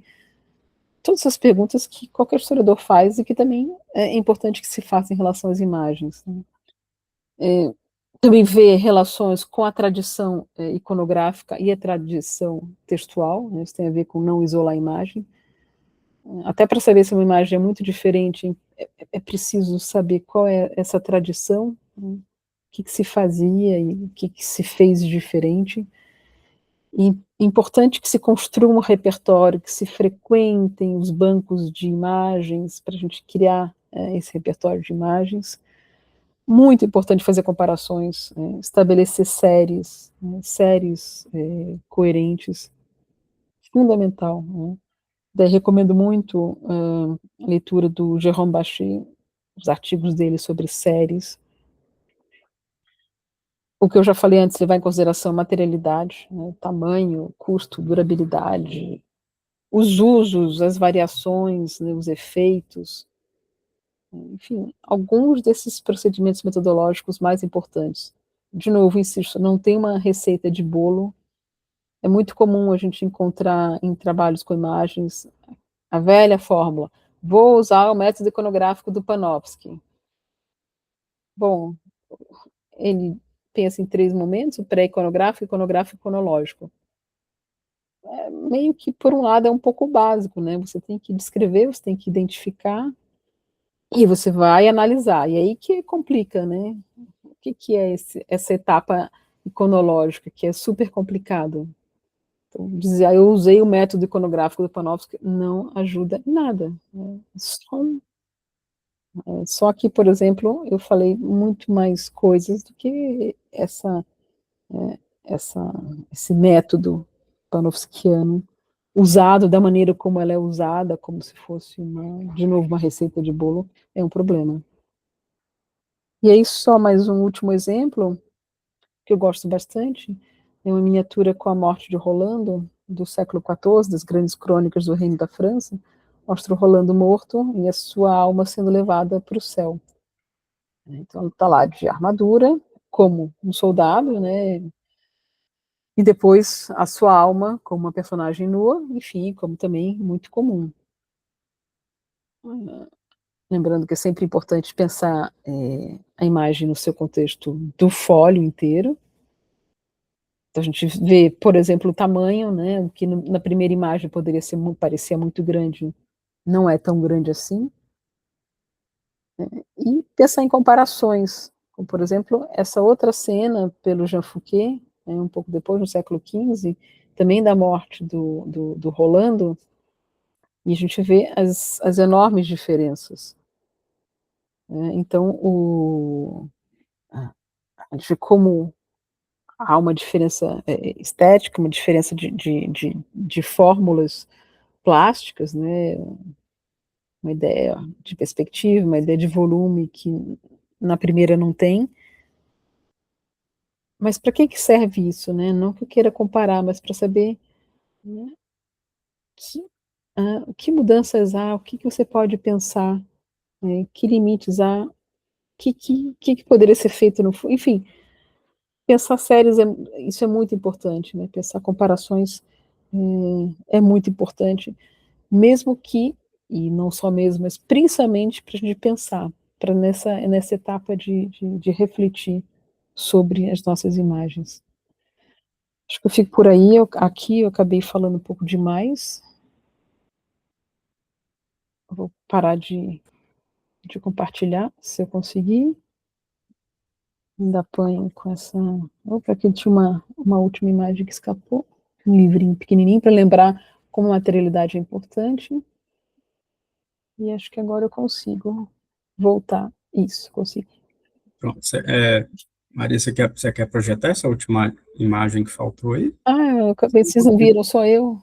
todas essas perguntas que qualquer historiador faz e que também é importante que se faça em relação às imagens, né. Também ver relações com a tradição iconográfica e a tradição textual, né, isso tem a ver com não isolar a imagem, até para saber se uma imagem é muito diferente, é preciso saber qual é essa tradição, né, o que se fazia e o que se fez de diferente. E importante que se construa um repertório, que se frequentem os bancos de imagens, para a gente criar esse repertório de imagens. Muito importante fazer comparações, estabelecer séries, né, séries coerentes, fundamental, né. Daí recomendo muito a leitura do Jérôme Bachet, os artigos dele sobre séries. O que eu já falei antes, levar em consideração materialidade, né, tamanho, custo, durabilidade, os usos, as variações, né, os efeitos, enfim, alguns desses procedimentos metodológicos mais importantes. De novo, insisto, não tem uma receita de bolo, é muito comum a gente encontrar em trabalhos com imagens a velha fórmula, vou usar o método iconográfico do Panofsky. Bom, ele pensa em 3 momentos, o pré-iconográfico, iconográfico e cronológico. Meio que, por um lado, é um pouco básico, né, você tem que descrever, você tem que identificar, e você vai analisar, e aí que complica, né, que é essa etapa iconológica, que é super complicado? Então, dizer, eu usei o método iconográfico do Panofsky, não ajuda em nada. Só que, por exemplo, eu falei muito mais coisas do que esse método panofskiano, usado da maneira como ela é usada, como se fosse, de novo, uma receita de bolo, é um problema. E aí, só mais um último exemplo, que eu gosto bastante, é uma miniatura com a morte de Rolando, do século XIV, das grandes crônicas do Reino da França, mostra o Rolando morto e a sua alma sendo levada para o céu. Então, ele está lá de armadura, como um soldado, né, e depois a sua alma como uma personagem nua, enfim, como também muito comum. Lembrando que é sempre importante pensar a imagem no seu contexto do fólio inteiro. Então a gente vê, por exemplo, o tamanho, né, o que na primeira imagem poderia parecer muito grande, não é tão grande assim. E pensar em comparações, como, por exemplo, essa outra cena pelo Jean Fouquet, né, um pouco depois, no século XV, também da morte do Rolando, e a gente vê as enormes diferenças. Então, a gente vê como há uma diferença estética, uma diferença de fórmulas plásticas, né, uma ideia de perspectiva, uma ideia de volume que na primeira não tem. Mas para que serve isso, né? Não que eu queira comparar, mas para saber, né, que mudanças há, o que você pode pensar, né, que limites há, o que poderia ser feito no futuro, enfim, pensar séries, isso é muito importante, né? Pensar comparações é muito importante, mesmo que, e não só mesmo, mas principalmente para a gente pensar, para nessa etapa de refletir sobre as nossas imagens. Acho que eu fico por aí, aqui eu acabei falando um pouco demais. Eu vou parar de compartilhar, se eu conseguir. Ainda apanho com essa... Opa, aqui tinha uma última imagem que escapou. Um livrinho pequenininho para lembrar como a materialidade é importante. E acho que agora eu consigo voltar. Isso, consigo. Pronto. Maria, você quer projetar essa última imagem que faltou aí? Vocês não viram, só eu?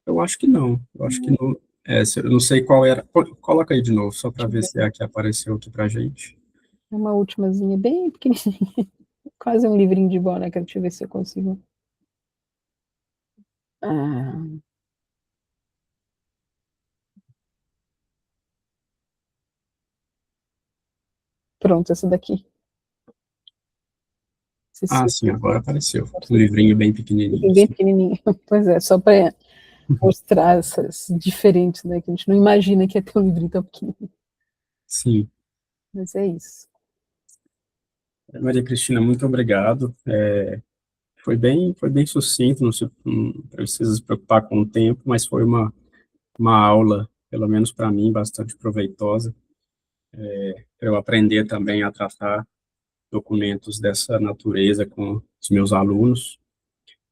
Eu acho que não. Eu acho que não. Eu não sei qual era. Coloca aí de novo, só para ver se é a que apareceu aqui para gente. É uma ultimazinha bem pequenininha. Quase um livrinho de boneca. Deixa eu ver se eu consigo. Pronto, essa daqui. Sim, agora apareceu. Um livrinho bem pequenininho. Bem pequenininho. Pois é, só para mostrar essas diferentes, né? Que a gente não imagina que ia ter um livrinho tão pequeno. Sim. Mas é isso. Maria Cristina, muito obrigado. Foi bem sucinto, não precisa se preocupar com o tempo, mas foi uma aula, pelo menos para mim, bastante proveitosa, para eu aprender também a tratar documentos dessa natureza com os meus alunos.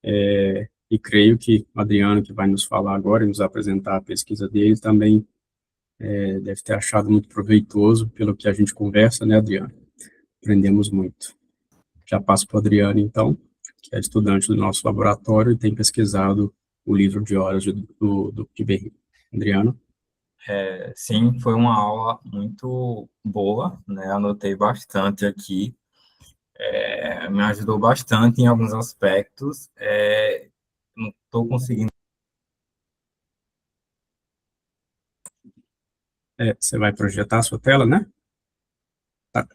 E creio que o Adriano, que vai nos falar agora e nos apresentar a pesquisa dele, também deve ter achado muito proveitoso pelo que a gente conversa, né, Adriano? Aprendemos muito. Já passo para o Adriano, então, que é estudante do nosso laboratório e tem pesquisado o livro de horas do Kiberi. Adriano? Sim, foi uma aula muito boa, né? Anotei bastante aqui, me ajudou bastante em alguns aspectos. Não estou conseguindo. Você vai projetar a sua tela, né? Tá.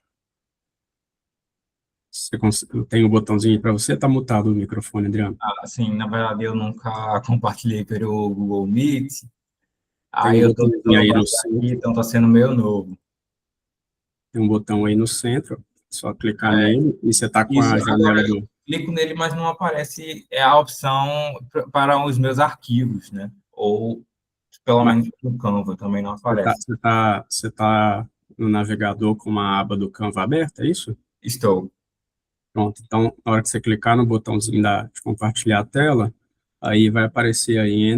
Tem um botãozinho para você, está mutado o microfone, Adriano. Assim, na verdade, eu nunca compartilhei pelo Google Meet. Tem Aí um eu estou botãozinho aí no aqui, centro. então está sendo meio novo. Tem um botão aí no centro, só clicar nele e você está com a Isso, janela agora do... eu clico nele, mas não aparece a opção para os meus arquivos, né? Ou, pelo Mas menos, no Canva também não aparece. você tá no navegador com uma aba do Canva aberta, é isso? Estou. Pronto, então, na hora que você clicar no botãozinho de compartilhar a tela, aí vai aparecer aí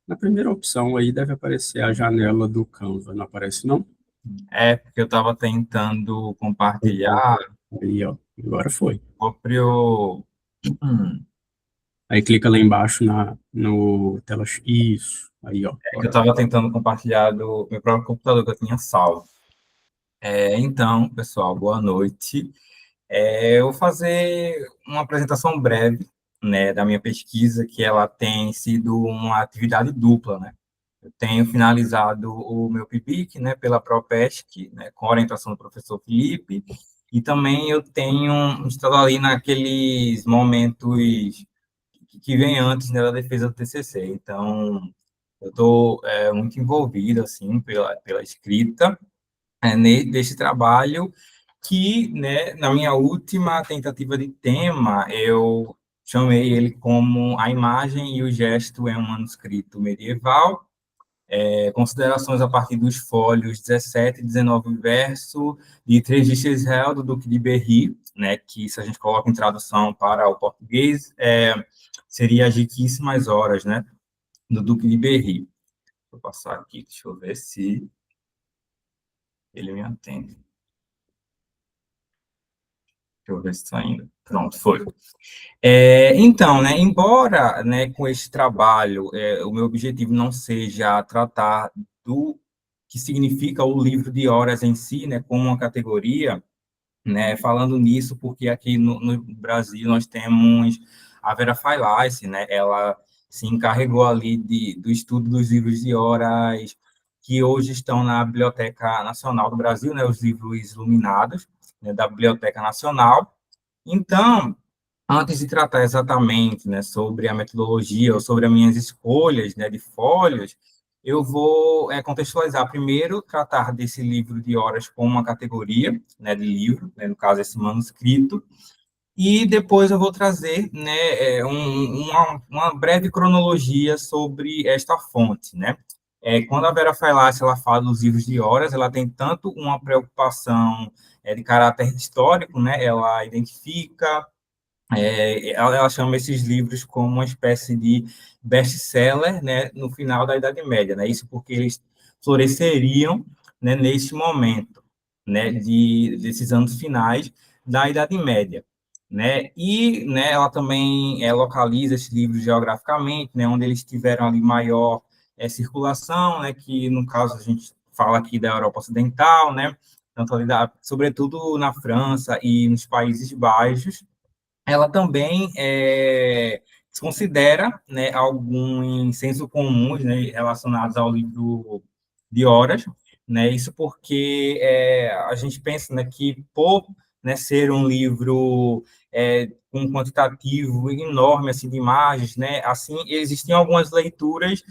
na primeira opção aí deve aparecer a janela do Canva, não aparece não? É porque eu estava tentando compartilhar Aí, ó, agora foi. o próprio. Aí clica lá embaixo no tela, isso, aí, ó, Que eu agora estava tentando compartilhar do meu próprio computador que eu tinha salvo. Então, pessoal, boa noite. Eu vou fazer uma apresentação breve, né, da minha pesquisa, que ela tem sido uma atividade dupla, né? Eu tenho finalizado o meu PIBIC, né, pela ProPesc, né, com a orientação do professor Felipe, e também eu tenho estado ali naqueles momentos que vem antes, né, da defesa do TCC. Então, eu estou muito envolvido, assim, pela escrita desse trabalho, que, né, na minha última tentativa de tema, eu chamei ele como A Imagem e o Gesto em um Manuscrito Medieval, considerações a partir dos fólios 17 e 19 verso de Tregiste Israel, do Duque de Berry, né, que se a gente coloca em tradução para o português, seria As Riquíssimas Horas, né, do Duque de Berry. Vou passar aqui, deixa eu ver se ele me atende. Deixa eu ver se está indo. Pronto, foi. Então, né, embora, né, com este trabalho, o meu objetivo não seja tratar do que significa o livro de horas em si, né, como uma categoria, né, falando nisso, porque aqui no Brasil nós temos a Vera Failhace, né, ela se encarregou ali do estudo dos livros de horas que hoje estão na Biblioteca Nacional do Brasil, né, os livros iluminados, né, da Biblioteca Nacional. Então, antes de tratar exatamente, né, sobre a metodologia ou sobre as minhas escolhas, né, de fólios, eu vou contextualizar primeiro, tratar desse livro de horas como uma categoria, né, de livro, né, no caso esse manuscrito, e depois eu vou trazer, né, uma breve cronologia sobre esta fonte, né. Quando a Vera Failhace ela fala dos livros de horas, ela tem tanto uma preocupação de caráter histórico, né, ela identifica ela chama esses livros como uma espécie de best-seller, né, no final da Idade Média, né? Isso porque eles floresceriam, né, neste momento, né, desses anos finais da Idade Média, né? E, né, ela também localiza esses livros geograficamente, né, onde eles tiveram ali maior circulação, né, que no caso a gente fala aqui da Europa Ocidental, né? Tanto ali sobretudo na França e nos Países Baixos. Ela também considera, né, alguns senso comuns, né, relacionados ao livro de horas, né, isso porque a gente pensa, né, que por, né, ser um livro com um quantitativo enorme assim de imagens, né, assim existiam algumas leituras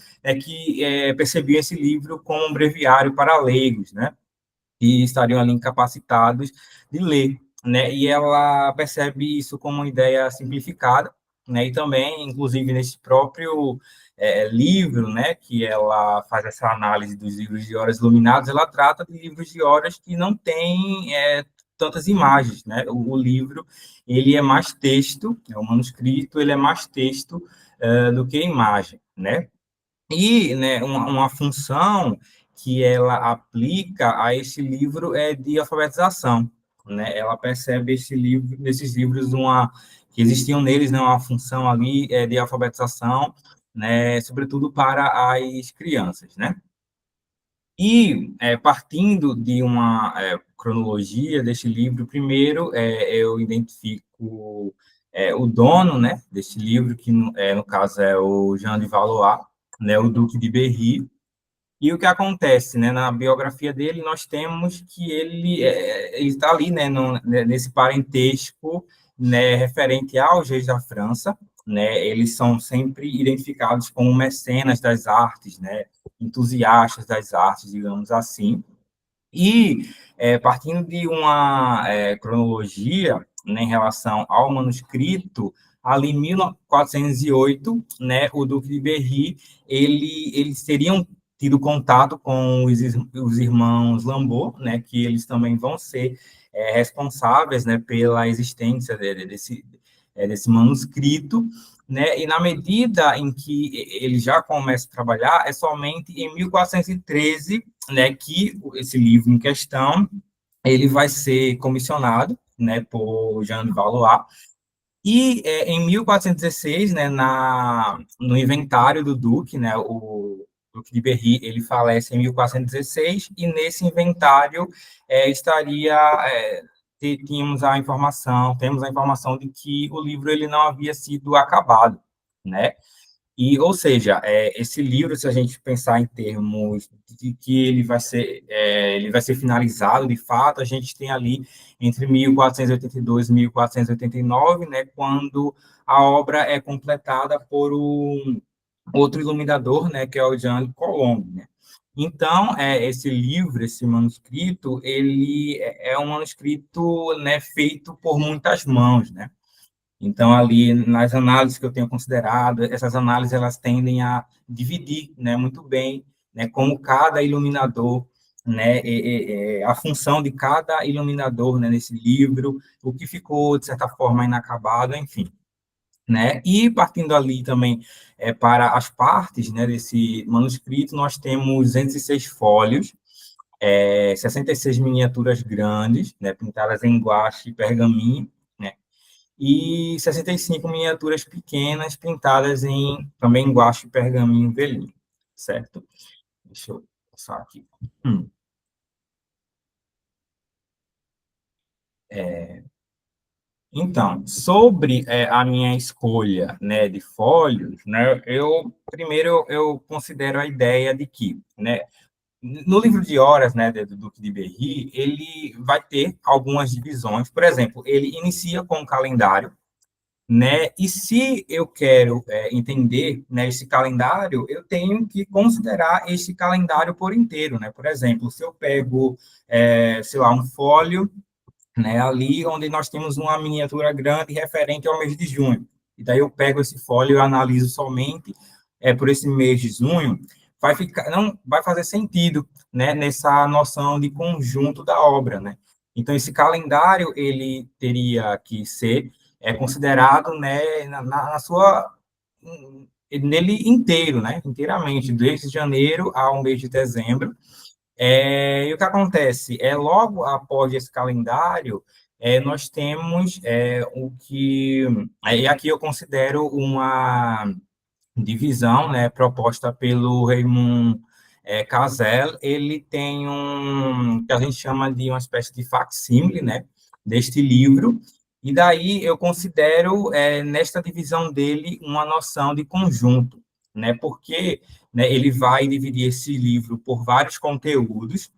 que percebiam esse livro como um breviário para leigos, né, e estariam ali incapacitados de ler, né? E ela percebe isso como uma ideia simplificada, né? E também, inclusive, nesse próprio livro, né, que ela faz essa análise dos livros de horas iluminados, ela trata de livros de horas que não têm tantas imagens, né? O livro, ele é mais texto, o manuscrito, ele é mais texto do que imagem, né? E, né, uma função que ela aplica a esse livro é de alfabetização, né? Ela percebe nesses livros que existiam neles, né, uma função ali de alfabetização, né, sobretudo para as crianças, né? E partindo de uma cronologia deste livro, primeiro eu identifico o dono, né, deste livro, que no caso é o Jean de Valois, né, o Duque de Berry. E o que acontece, né, na biografia dele, nós temos que ele está ali, né, nesse parentesco, né, referente aos reis da França, né, eles são sempre identificados como mecenas das artes, né, entusiastas das artes, digamos assim. E, partindo de uma cronologia, né, em relação ao manuscrito, ali em 1408, né, o Duque de Berry, eles seriam tido contato com os irmãos Lambot, né, que eles também vão ser responsáveis, né, pela existência desse manuscrito, né, e na medida em que ele já começa a trabalhar, é somente em 1413, né, que esse livro em questão, ele vai ser comissionado, né, por Jean de Valois, e em 1416, né, no inventário do Duque, né, o Duque de Berry, ele falece em 1416, e nesse inventário temos a informação de que o livro ele não havia sido acabado, né? E, ou seja, esse livro, se a gente pensar em termos de que ele vai ser finalizado, de fato, a gente tem ali entre 1482 e 1489, né, quando a obra é completada por um outro iluminador, né, que é o Jean Colomb, né? Então, esse livro, esse manuscrito, ele é um manuscrito, né, feito por muitas mãos, né? Então, ali, nas análises que eu tenho considerado, essas análises, elas tendem a dividir, né, muito bem, né, como cada iluminador, né, a função de cada iluminador, né, nesse livro, o que ficou, de certa forma, inacabado, enfim, né, e partindo ali também para as partes, né, desse manuscrito, nós temos 206 fólios, 66 miniaturas grandes, né, pintadas em guache e pergaminho, né, e 65 miniaturas pequenas pintadas em também guache, pergaminho, velhinho, certo? Deixa eu passar aqui. Então, sobre a minha escolha, né, de fólios, né, eu considero a ideia de que, né, no livro de horas, né, do Duque de Berry, ele vai ter algumas divisões. Por exemplo, ele inicia com o calendário, né? E se eu quero entender, né, esse calendário, eu tenho que considerar esse calendário por inteiro, né? Por exemplo, se eu pego, sei lá, um fólio, né, ali onde nós temos uma miniatura grande referente ao mês de junho, e daí eu pego esse fólio e analiso somente por esse mês de junho, não vai fazer sentido, né, nessa noção de conjunto da obra, né? Então, esse calendário, ele teria que ser considerado, né, na sua nele inteiro, né, inteiramente, desde janeiro ao mês de dezembro. E o que acontece é logo após esse calendário, nós temos o que e aqui eu considero uma divisão, né, proposta pelo Raymond Cazel. Ele tem que a gente chama de uma espécie de facsímile, né, deste livro, e daí eu considero, nesta divisão dele, uma noção de conjunto, né, porque, né, ele vai dividir esse livro por vários conteúdos,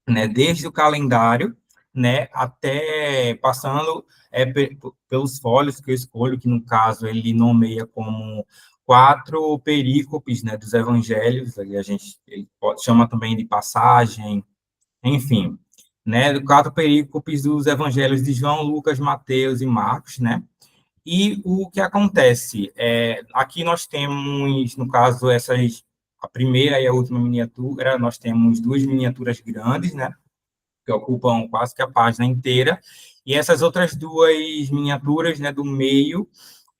né, desde o calendário, né, até passando pelos fólios que eu escolho, que no caso ele nomeia como 4 perícopes, né, dos evangelhos, ali ele chama também de passagem, enfim, né, 4 perícopes dos evangelhos de João, Lucas, Mateus e Marcos, né. E o que acontece aqui nós temos, no caso, a primeira e a última miniatura, nós temos 2 miniaturas grandes, né, que ocupam quase que a página inteira, e essas outras 2 miniaturas, né, do meio,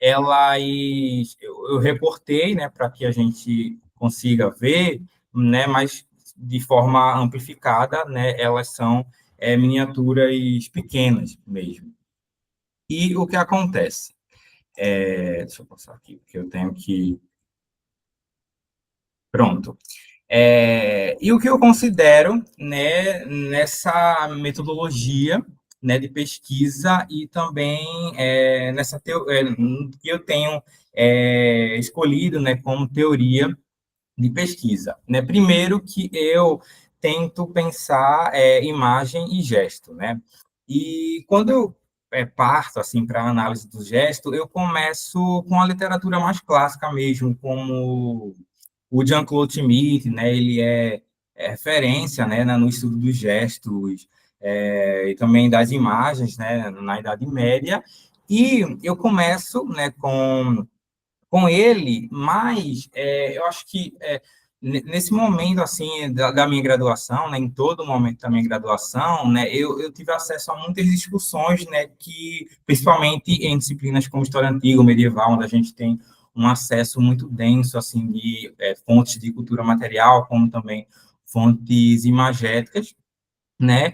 eu reportei, né, para que a gente consiga ver, né, mas de forma amplificada, né, elas são miniaturas pequenas mesmo. E o que acontece? Deixa eu passar aqui, porque eu tenho que... Pronto. E o que eu considero, né, nessa metodologia, né, de pesquisa e também que eu tenho escolhido, né, como teoria de pesquisa, né? Primeiro que eu tento pensar imagem e gesto, né? E quando eu parto assim para a análise do gesto, eu começo com a literatura mais clássica mesmo, como o Jean-Claude Schmitt, né? Ele é referência, né, no estudo dos gestos e também das imagens, né, na Idade Média. E eu começo, né, com ele, mas eu acho que nesse momento, assim, da minha graduação, né, em todo momento da minha graduação, né, eu tive acesso a muitas discussões, né, que, principalmente em disciplinas como História Antiga ou Medieval, onde a gente tem um acesso muito denso, assim, de fontes de cultura material, como também fontes imagéticas, né,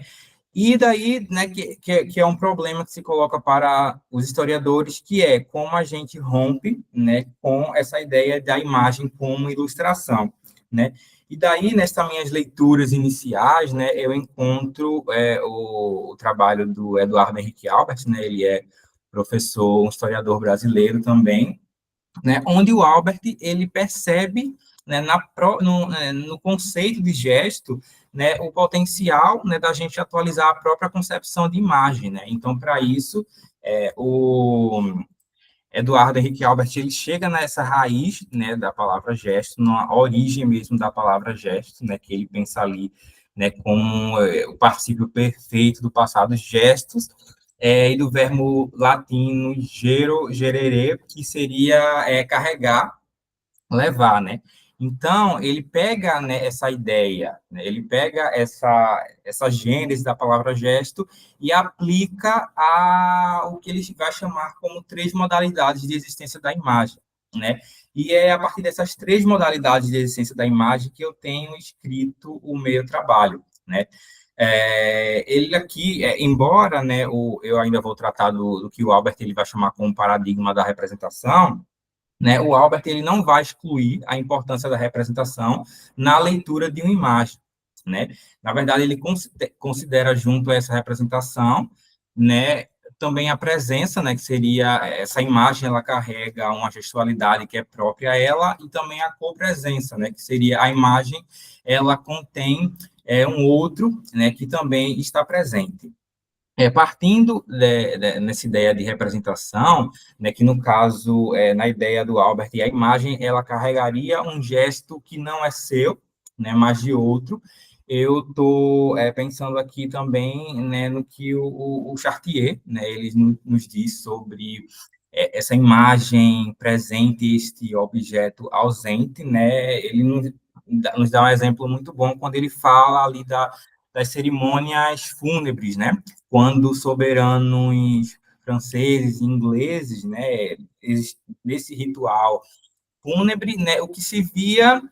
e daí, né, que é um problema que se coloca para os historiadores, que é como a gente rompe, né, com essa ideia da imagem como ilustração, né? E daí, nessas minhas leituras iniciais, né, eu encontro o trabalho do Eduardo Henrique Albert, né? Ele é professor, um historiador brasileiro também, né, onde o Albert ele percebe, né, no conceito de gesto, né, o potencial, né, da gente atualizar a própria concepção de imagem, né? Então, para isso, o Eduardo Henrique Albert ele chega nessa raiz, né, da palavra gesto, na origem mesmo da palavra gesto, né, que ele pensa ali, né, como o particípio perfeito do passado gestos, e do verbo latino gerere, que seria carregar, levar, né? Então, ele pega, né, essa ideia, né, ele pega essa gênese da palavra gesto e aplica o que ele vai chamar como 3 modalidades de existência da imagem, né? E é a partir dessas 3 modalidades de existência da imagem que eu tenho escrito o meu trabalho, né? Ele aqui, embora, né, eu ainda vou tratar do que o Albert ele vai chamar como paradigma da representação, né, o Albert ele não vai excluir a importância da representação na leitura de uma imagem, né? Na verdade, ele considera junto a essa representação, né, também a presença, né, que seria essa imagem, ela carrega uma gestualidade que é própria a ela, e também a copresença, né, que seria a imagem, ela contém um outro, né, que também está presente. Partindo nessa ideia de representação, né, que no caso, na ideia do Albert, a imagem ela carregaria um gesto que não é seu, né, mas de outro. Eu estou pensando aqui também, né, no que o Chartier, né, ele nos diz sobre essa imagem presente, este objeto ausente, né, ele nos dá um exemplo muito bom quando ele fala ali das cerimônias fúnebres, né? Quando soberanos franceses e ingleses, né, nesse ritual fúnebre, né, o que se via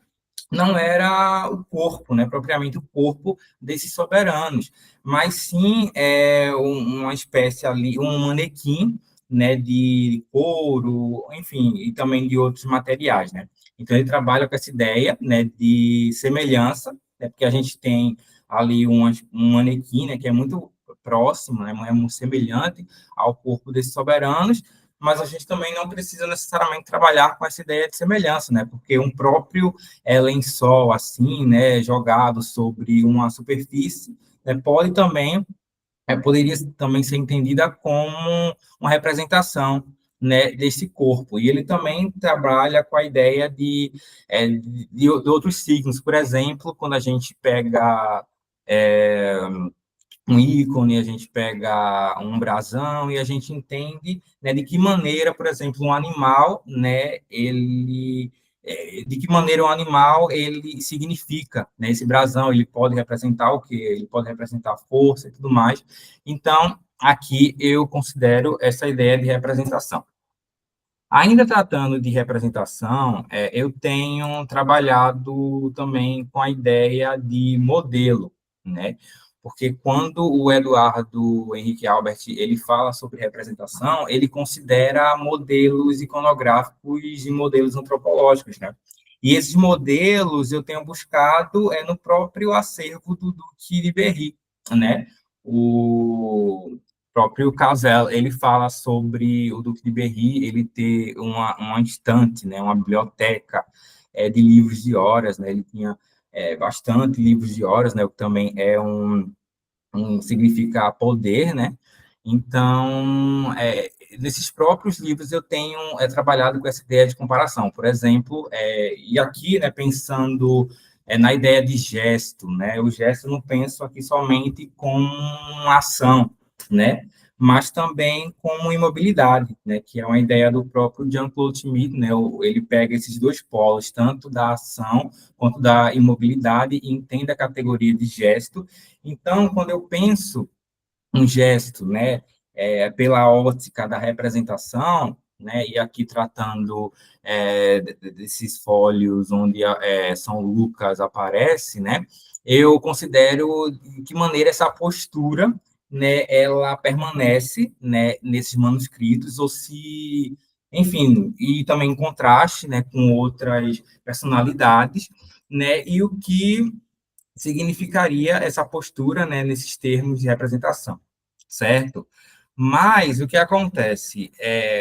não era o corpo, né, propriamente o corpo desses soberanos, mas sim uma espécie ali, um manequim, né, de couro, enfim, e também de outros materiais, né. Então ele trabalha com essa ideia, né, de semelhança, né, porque a gente tem ali um manequim, né, que é muito próximo, né, é muito semelhante ao corpo desses soberanos, mas a gente também não precisa necessariamente trabalhar com essa ideia de semelhança, né, porque um próprio lençol assim, né, jogado sobre uma superfície, né, poderia também ser entendida como uma representação, né, desse corpo. E ele também trabalha com a ideia de outros signos. Por exemplo, quando a gente pega um ícone, a gente pega um brasão e a gente entende, né, de que maneira, por exemplo, um animal, né, de que maneira um animal ele significa, né, esse brasão, ele pode representar o quê? Ele pode representar força e tudo mais. Então, aqui eu considero essa ideia de representação. Ainda tratando de representação, eu tenho trabalhado também com a ideia de modelo, né? Porque quando o Eduardo Henrique Albert ele fala sobre representação, ele considera modelos iconográficos e modelos antropológicos, né? E esses modelos eu tenho buscado no próprio acervo do Duque de Berry, né? O próprio Cavell, ele fala sobre o Duque de Berry, ele ter uma estante, né, uma biblioteca de livros de horas, né, ele tinha bastante livros de horas, né, o que também é significa poder, né, então, nesses próprios livros eu tenho trabalhado com essa ideia de comparação, por exemplo, e aqui, né, pensando na ideia de gesto, né, o gesto eu não penso aqui somente como uma ação, né, mas também como imobilidade, né, que é uma ideia do próprio Jean-Claude Schmitt, né, ele pega esses dois polos, tanto da ação quanto da imobilidade, e entende a categoria de gesto. Então, quando eu penso um gesto, né, pela ótica da representação, né, e aqui tratando desses fólios onde São Lucas aparece, né, eu considero de que maneira essa postura, né, ela permanece, né, nesses manuscritos, ou se, enfim, e também em contraste, né, com outras personalidades, né, e o que significaria essa postura, né, nesses termos de representação, certo? Mas o que acontece,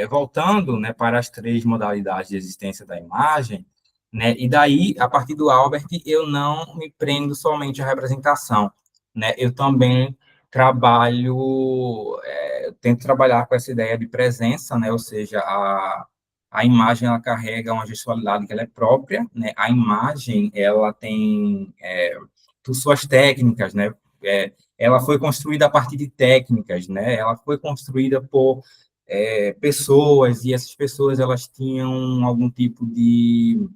voltando, né, para as três modalidades de existência da imagem, né, e daí, a partir do Albert, eu não me prendo somente à representação, né, eu também trabalho, eu tento trabalhar com essa ideia de presença, né, ou seja, a imagem, ela carrega uma gestualidade que ela é própria, né, a imagem, ela tem suas técnicas, né? Ela foi construída a partir de técnicas, né? Ela foi construída por pessoas, e essas pessoas, elas tinham algum tipo de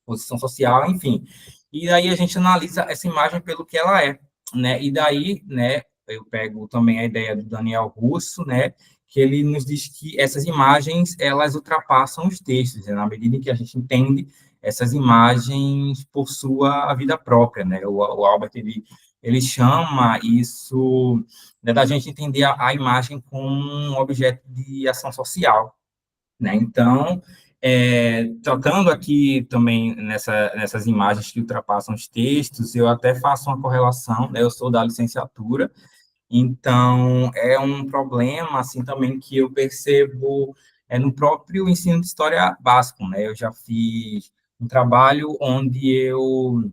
posição social, enfim. E daí a gente analisa essa imagem pelo que ela é, né? E daí, né, eu pego também a ideia do Daniel Russo, né, que ele nos diz que essas imagens, elas ultrapassam os textos, né, na medida em que a gente entende essas imagens por sua vida própria, né? O Albert, ele chama isso, né, da gente entender a imagem como um objeto de ação social, né? Então, tratando aqui também nessas imagens que ultrapassam os textos, eu até faço uma correlação, né? Eu sou da licenciatura, então é um problema, assim, também que eu percebo no próprio ensino de história básico, né? Eu já fiz um trabalho onde eu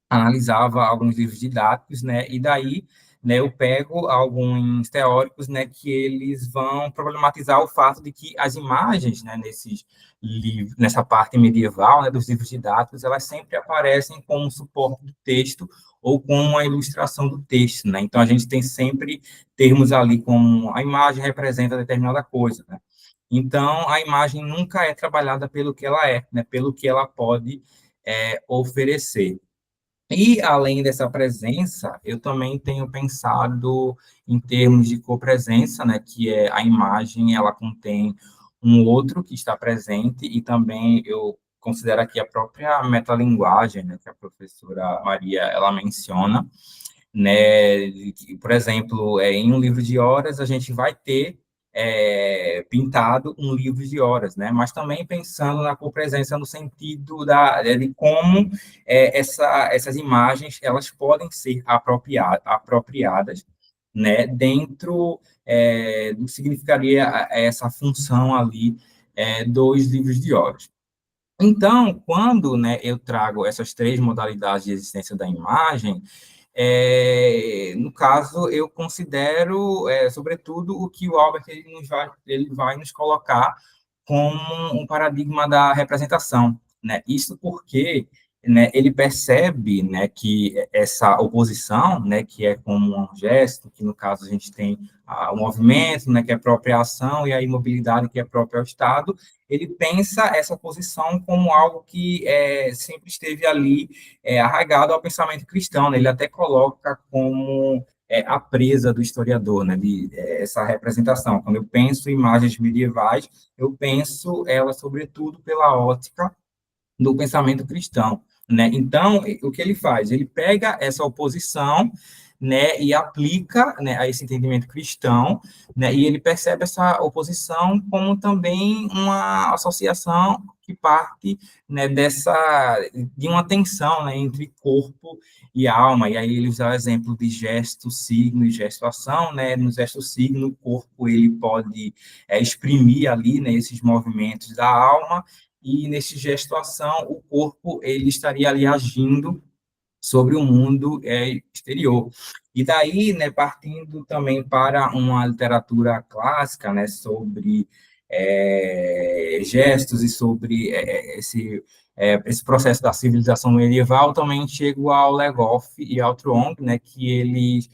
analisava alguns livros didáticos, né, e daí, né, eu pego alguns teóricos, né, que eles vão problematizar o fato de que as imagens, né, nesses livros, nessa parte medieval, né, dos livros didáticos, elas sempre aparecem como suporte do texto ou como a ilustração do texto, né, então a gente tem sempre termos ali como a imagem representa determinada coisa, né, então a imagem nunca é trabalhada pelo que ela é, né, pelo que ela pode oferecer. E, além dessa presença, eu também tenho pensado em termos de copresença, né, que é a imagem, ela contém um outro que está presente, e também eu considero aqui a própria metalinguagem, né, que a professora Maria, ela menciona, né? Por exemplo, em um livro de horas, a gente vai ter pintado um livro de horas, né? Mas também pensando na copresença no sentido de como essas imagens, elas podem ser apropriadas, né? Dentro do que significaria essa função ali dos livros de horas. Então, quando, né, eu trago essas três modalidades de existência da imagem, no caso, eu considero, sobretudo, o que o Albert ele vai nos colocar como um paradigma da representação, né? Isso porque, né, ele percebe, né, que essa oposição, né, que é como um gesto, que no caso a gente tem o movimento, né, que é própria à ação, e a imobilidade, que é própria ao Estado, ele pensa essa oposição como algo que sempre esteve ali arraigado ao pensamento cristão, né? Ele até coloca como a presa do historiador, né, essa representação. Quando eu penso em imagens medievais, eu penso ela, sobretudo, pela ótica do pensamento cristão, né? Então, o que ele faz? Ele pega essa oposição, né, e aplica, né, a esse entendimento cristão, né, e ele percebe essa oposição como também uma associação que parte, né, de uma tensão, né, entre corpo e alma. E aí ele usa o exemplo de gesto, signo e gesto-ação, né? No gesto-signo, o corpo ele pode exprimir ali, né, esses movimentos da alma, e nesse gesto-ação, o corpo ele estaria ali agindo sobre o mundo exterior. E daí, né, partindo também para uma literatura clássica, né, sobre gestos e sobre esse processo da civilização medieval, também chego ao Legoff e ao Truong, né, que eles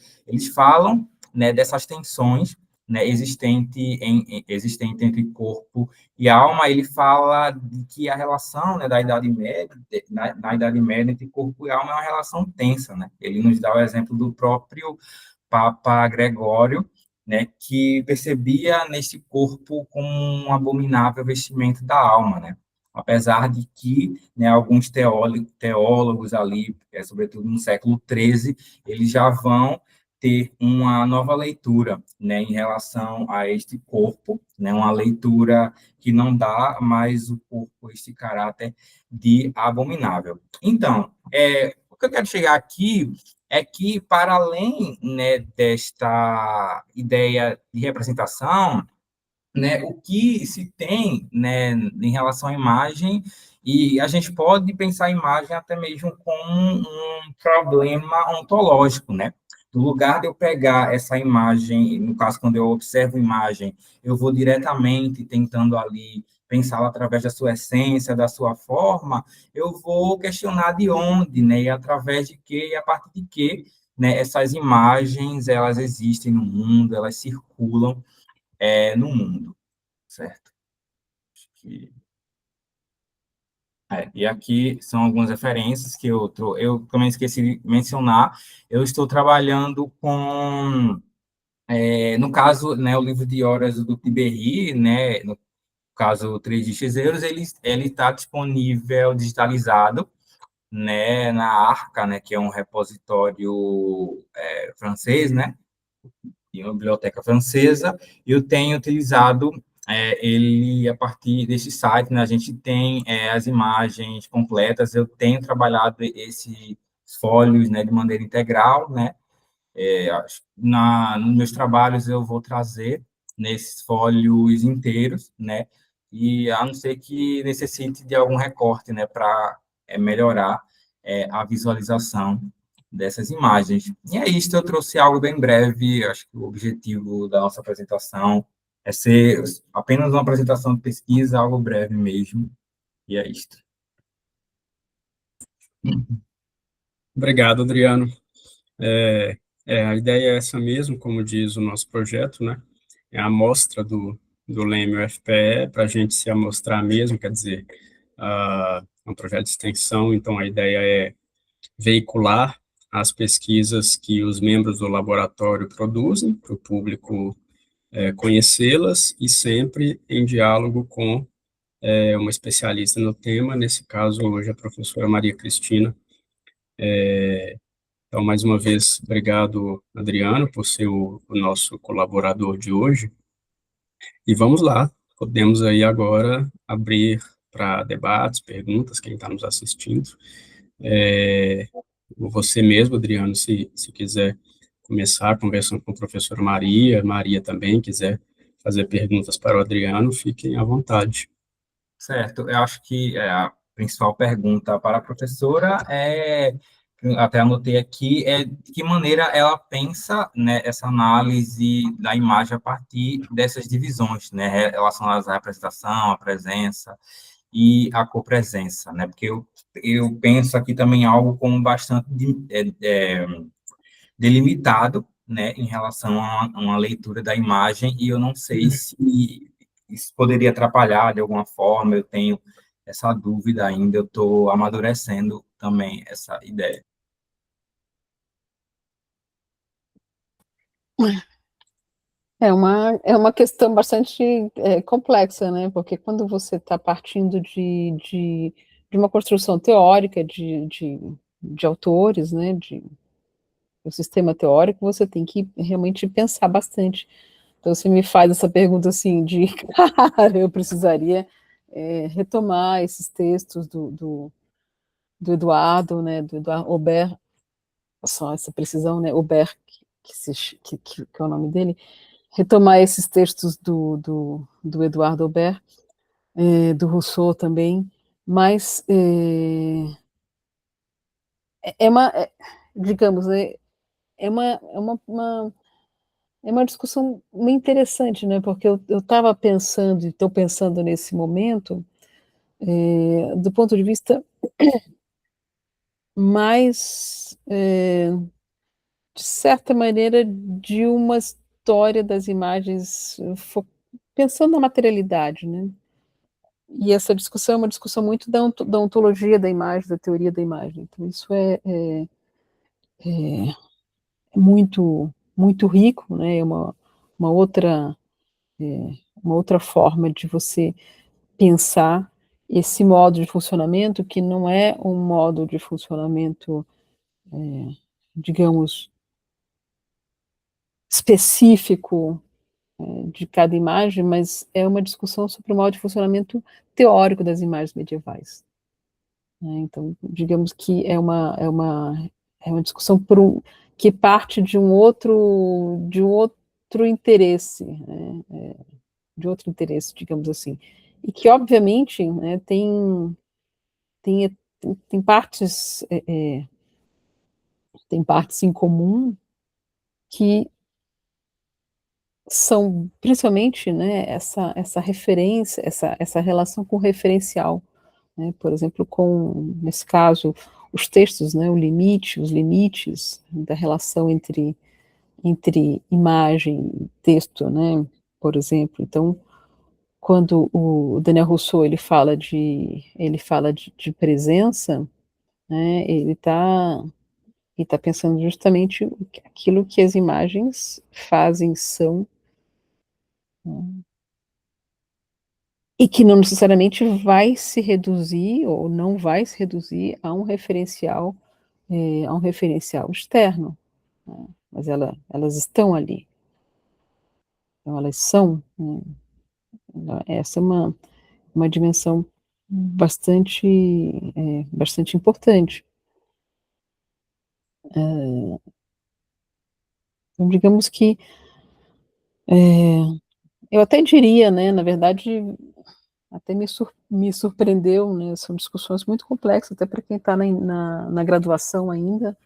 falam, né, dessas tensões, né, existente entre corpo e alma. Ele fala de que a relação, né, da Idade Média, na Idade Média, entre corpo e alma é uma relação tensa, né? Ele nos dá o exemplo do próprio Papa Gregório, né, que percebia nesse corpo como um abominável vestimento da alma, né? Apesar de que, né, alguns teólogos ali, sobretudo no século XIII, eles já vão ter uma nova leitura, né, em relação a este corpo, né, uma leitura que não dá mais o corpo este caráter de abominável. Então, o que eu quero chegar aqui é que, para além, né, desta ideia de representação, né, o que se tem, né, em relação à imagem, e a gente pode pensar a imagem até mesmo como um problema ontológico, né? No lugar de eu pegar essa imagem, no caso, quando eu observo imagem, eu vou diretamente tentando ali pensá-la através da sua essência, da sua forma, eu vou questionar de onde, né, e através de quê, e a partir de quê, né, essas imagens, elas existem no mundo, elas circulam, no mundo, certo? E aqui são algumas referências que eu também esqueci de mencionar. Eu estou trabalhando com, no caso, né, o livro de horas do Tiberri, né, no caso 3D ele está disponível digitalizado, né, na Arca, né, que é um repositório francês, né, de uma biblioteca francesa. Eu tenho utilizado ele a partir desse site, né? A gente tem as imagens completas. Eu tenho trabalhado esses fólios, né, de maneira integral, né? Nos meus trabalhos eu vou trazer nesses fólios inteiros, né? E a não ser que necessite de algum recorte, né, para melhorar a visualização dessas imagens. E é isso, eu trouxe algo bem breve. Acho que o objetivo da nossa apresentação é ser apenas uma apresentação de pesquisa, algo breve mesmo. E é isto. Obrigado, Adriano. A ideia é essa mesmo, como diz o nosso projeto, né? É a amostra do Leme UFPE para a gente se amostrar mesmo, quer dizer, é um projeto de extensão, então a ideia é veicular as pesquisas que os membros do laboratório produzem para o público conhecê-las e sempre em diálogo com uma especialista no tema, nesse caso hoje a professora Maria Cristina. Então, mais uma vez, obrigado, Adriano, por ser o nosso colaborador de hoje. E vamos lá, podemos aí agora abrir para debates, perguntas, quem está nos assistindo. Você mesmo, Adriano, se quiser começar conversando com a professora Maria, Maria também quiser fazer perguntas para o Adriano, fiquem à vontade. Certo, eu acho que a principal pergunta para a professora até anotei aqui, de que maneira ela pensa, né, essa análise da imagem a partir dessas divisões, né, relacionadas à representação, à presença e à copresença, né, porque eu penso aqui também algo como bastante delimitado, né, em relação a uma leitura da imagem, e eu não sei se isso poderia atrapalhar de alguma forma. Eu tenho essa dúvida ainda, eu estou amadurecendo também essa ideia. É uma questão bastante complexa, né? Porque quando você está partindo de uma construção teórica de autores, né? De um sistema teórico, você tem que realmente pensar bastante. Então, você me faz essa pergunta assim de, cara, eu precisaria retomar esses textos do Eduardo, né? Do Eduardo Aubert, só essa precisão, né? Aubert, que é o nome dele, retomar esses textos do Eduardo Aubert, do Rousseau também, mas digamos, é uma discussão muito interessante, né? Porque eu estava pensando, e estou pensando nesse momento, do ponto de vista mais, de certa maneira, de uma história das imagens, pensando na materialidade, né? E essa discussão é uma discussão muito da ontologia da imagem, da teoria da imagem. Então, isso é muito, muito rico, né? É uma outra, uma outra forma de você pensar esse modo de funcionamento, que não é um modo de funcionamento, digamos, específico de cada imagem, mas é uma discussão sobre o modo de funcionamento teórico das imagens medievais, né? Então, digamos que é uma discussão que parte de um outro interesse, né? De outro interesse, digamos assim, e que obviamente, né, tem, tem partes tem partes em comum que são principalmente, né, essa referência, essa relação com o referencial, né, por exemplo, nesse caso, os textos, né, os limites da relação entre imagem e texto, né, por exemplo. Então, quando o Daniel Rousseau ele fala de presença, né, ele tá pensando justamente aquilo que as imagens fazem, são, né, e que não necessariamente vai se reduzir ou não vai se reduzir a um referencial externo, né, mas elas estão ali, então elas são, né, essa é uma dimensão bastante, bastante importante. Então, digamos que, eu até diria, né, na verdade, até me surpreendeu, né, são discussões muito complexas, até para quem está na graduação ainda.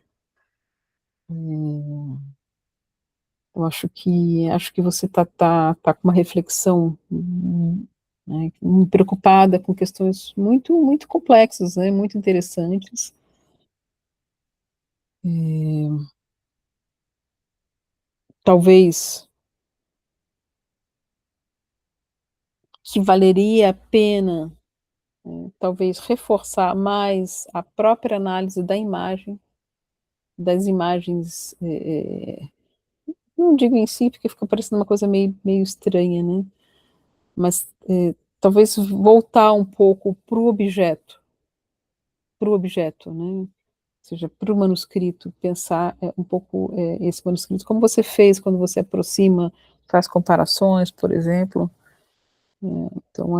Eu acho que você tá com uma reflexão, né, preocupada com questões muito, muito complexas, né, muito interessantes. Talvez que valeria a pena, talvez reforçar mais a própria análise da imagem, das imagens, não digo em si, porque fica parecendo uma coisa meio estranha, né? Mas talvez voltar um pouco para o objeto, né? Ou seja, para o manuscrito, pensar um pouco esse manuscrito, como você fez quando você aproxima, faz comparações, por exemplo. Então,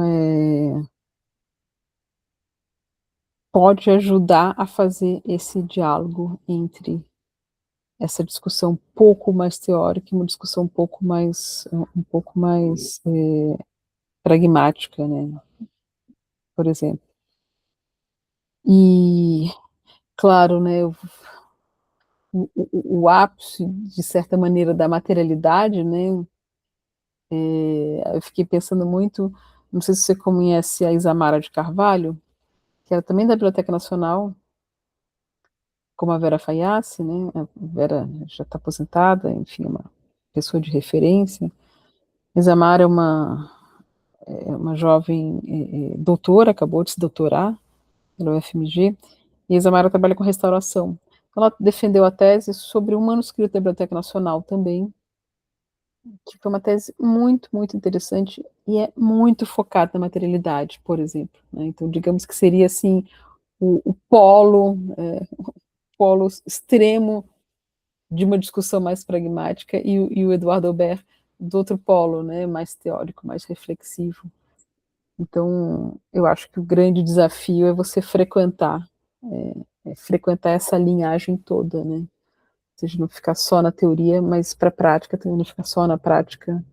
pode ajudar a fazer esse diálogo entre essa discussão um pouco mais teórica e uma discussão um pouco mais pragmática, né, por exemplo. E, claro, né, o ápice, de certa maneira, da materialidade, né, eu fiquei pensando muito, não sei se você conhece a Isamara de Carvalho, que era também da Biblioteca Nacional, como a Vera Faiace, né, a Vera já está aposentada, enfim, uma pessoa de referência. Isamara é uma jovem doutora, acabou de se doutorar pela UFMG, e Isamara trabalha com restauração. Ela defendeu a tese sobre um manuscrito da Biblioteca Nacional também, que foi uma tese muito, muito interessante e é muito focada na materialidade, por exemplo, né? Então, digamos que seria assim o polo extremo de uma discussão mais pragmática e o Eduardo Aubert do outro polo, né, mais teórico, mais reflexivo. Então, eu acho que o grande desafio é você frequentar essa linhagem toda, né? Ou seja, não ficar só na teoria, mas para a prática também, não ficar só na prática,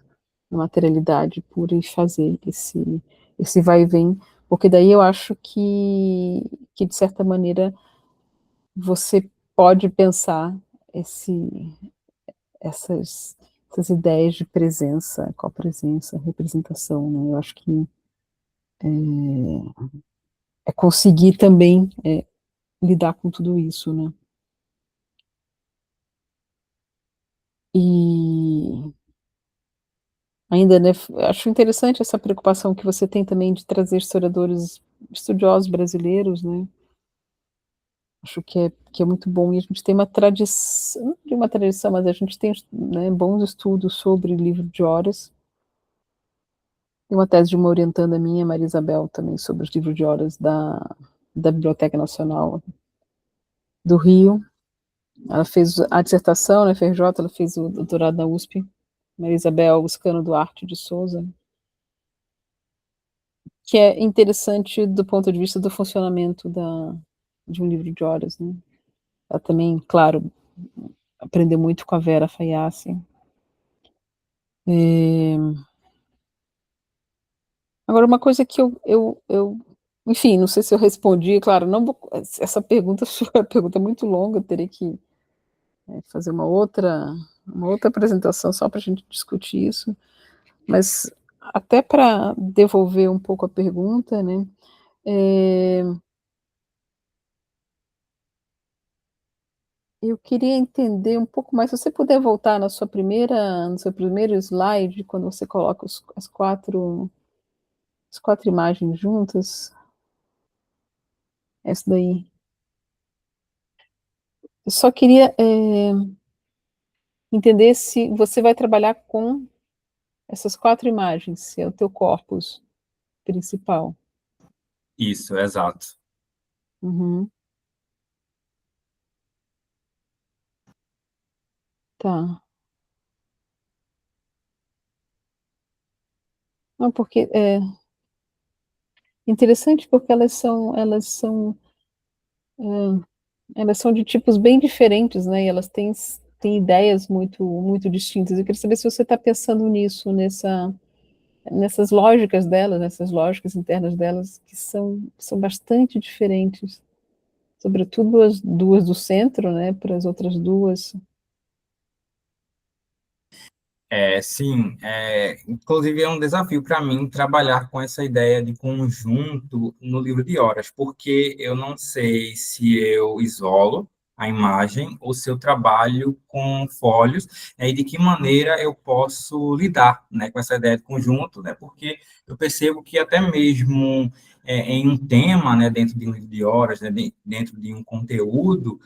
na materialidade pura, e fazer esse vai e vem, porque daí eu acho que de certa maneira você pode pensar esse, essas ideias de presença, copresença, representação, né? Eu acho que conseguir também lidar com tudo isso, né? E ainda, né, acho interessante essa preocupação que você tem também de trazer historiadores estudiosos brasileiros, né, acho que é muito bom, e a gente tem uma tradição, não de uma tradição, mas a gente tem, né, bons estudos sobre livro de horas. Tem uma tese de uma orientanda minha, Maria Isabel, também sobre os livros de horas da Biblioteca Nacional do Rio. Ela fez a dissertação na FRJ, ela fez o doutorado na USP. Maria Isabel Buscando Duarte de Souza, que é interessante do ponto de vista do funcionamento de um livro de horas, né? Ela também, claro, aprendeu muito com a Vera Fayassi. Agora, uma coisa que enfim, não sei se eu respondi, claro, não vou, essa pergunta foi uma pergunta muito longa, eu teria que fazer uma outra apresentação só para a gente discutir isso, mas até para devolver um pouco a pergunta, né, eu queria entender um pouco mais, se você puder voltar no seu primeiro slide, quando você coloca as quatro imagens juntas, essa daí. Eu só queria entender se você vai trabalhar com essas quatro imagens, se é o teu corpus principal. Isso, exato. Uhum. Tá. Não, porque é interessante porque elas são de tipos bem diferentes, né? E elas têm ideias muito distintas. Eu queria saber se você está pensando nisso, nessas lógicas delas, nessas lógicas internas delas, que são bastante diferentes, sobretudo as duas do centro, né? Para as outras duas. Sim, inclusive é um desafio para mim trabalhar com essa ideia de conjunto no livro de horas, porque eu não sei se eu isolo a imagem ou se eu trabalho com folhos, e de que maneira eu posso lidar, né, com essa ideia de conjunto, né, porque eu percebo que até mesmo em um tema, né, dentro de um livro de horas, né, dentro de um conteúdo,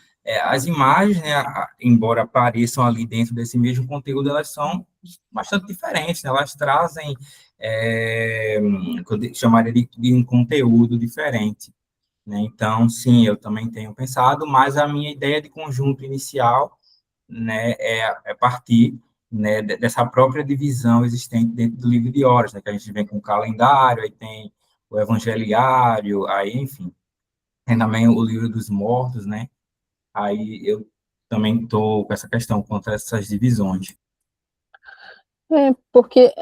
as imagens, né, embora apareçam ali dentro desse mesmo conteúdo, elas são bastante diferentes, né? Elas trazem, o que eu chamaria de um conteúdo diferente, né? Então, sim, eu também tenho pensado, mas a minha ideia de conjunto inicial, né, é partir, né, dessa própria divisão existente dentro do livro de horas, né, que a gente vem com o calendário, aí tem o evangeliário, aí, enfim, tem também o livro dos mortos, né? Aí eu também estou com essa questão contra essas divisões. Porque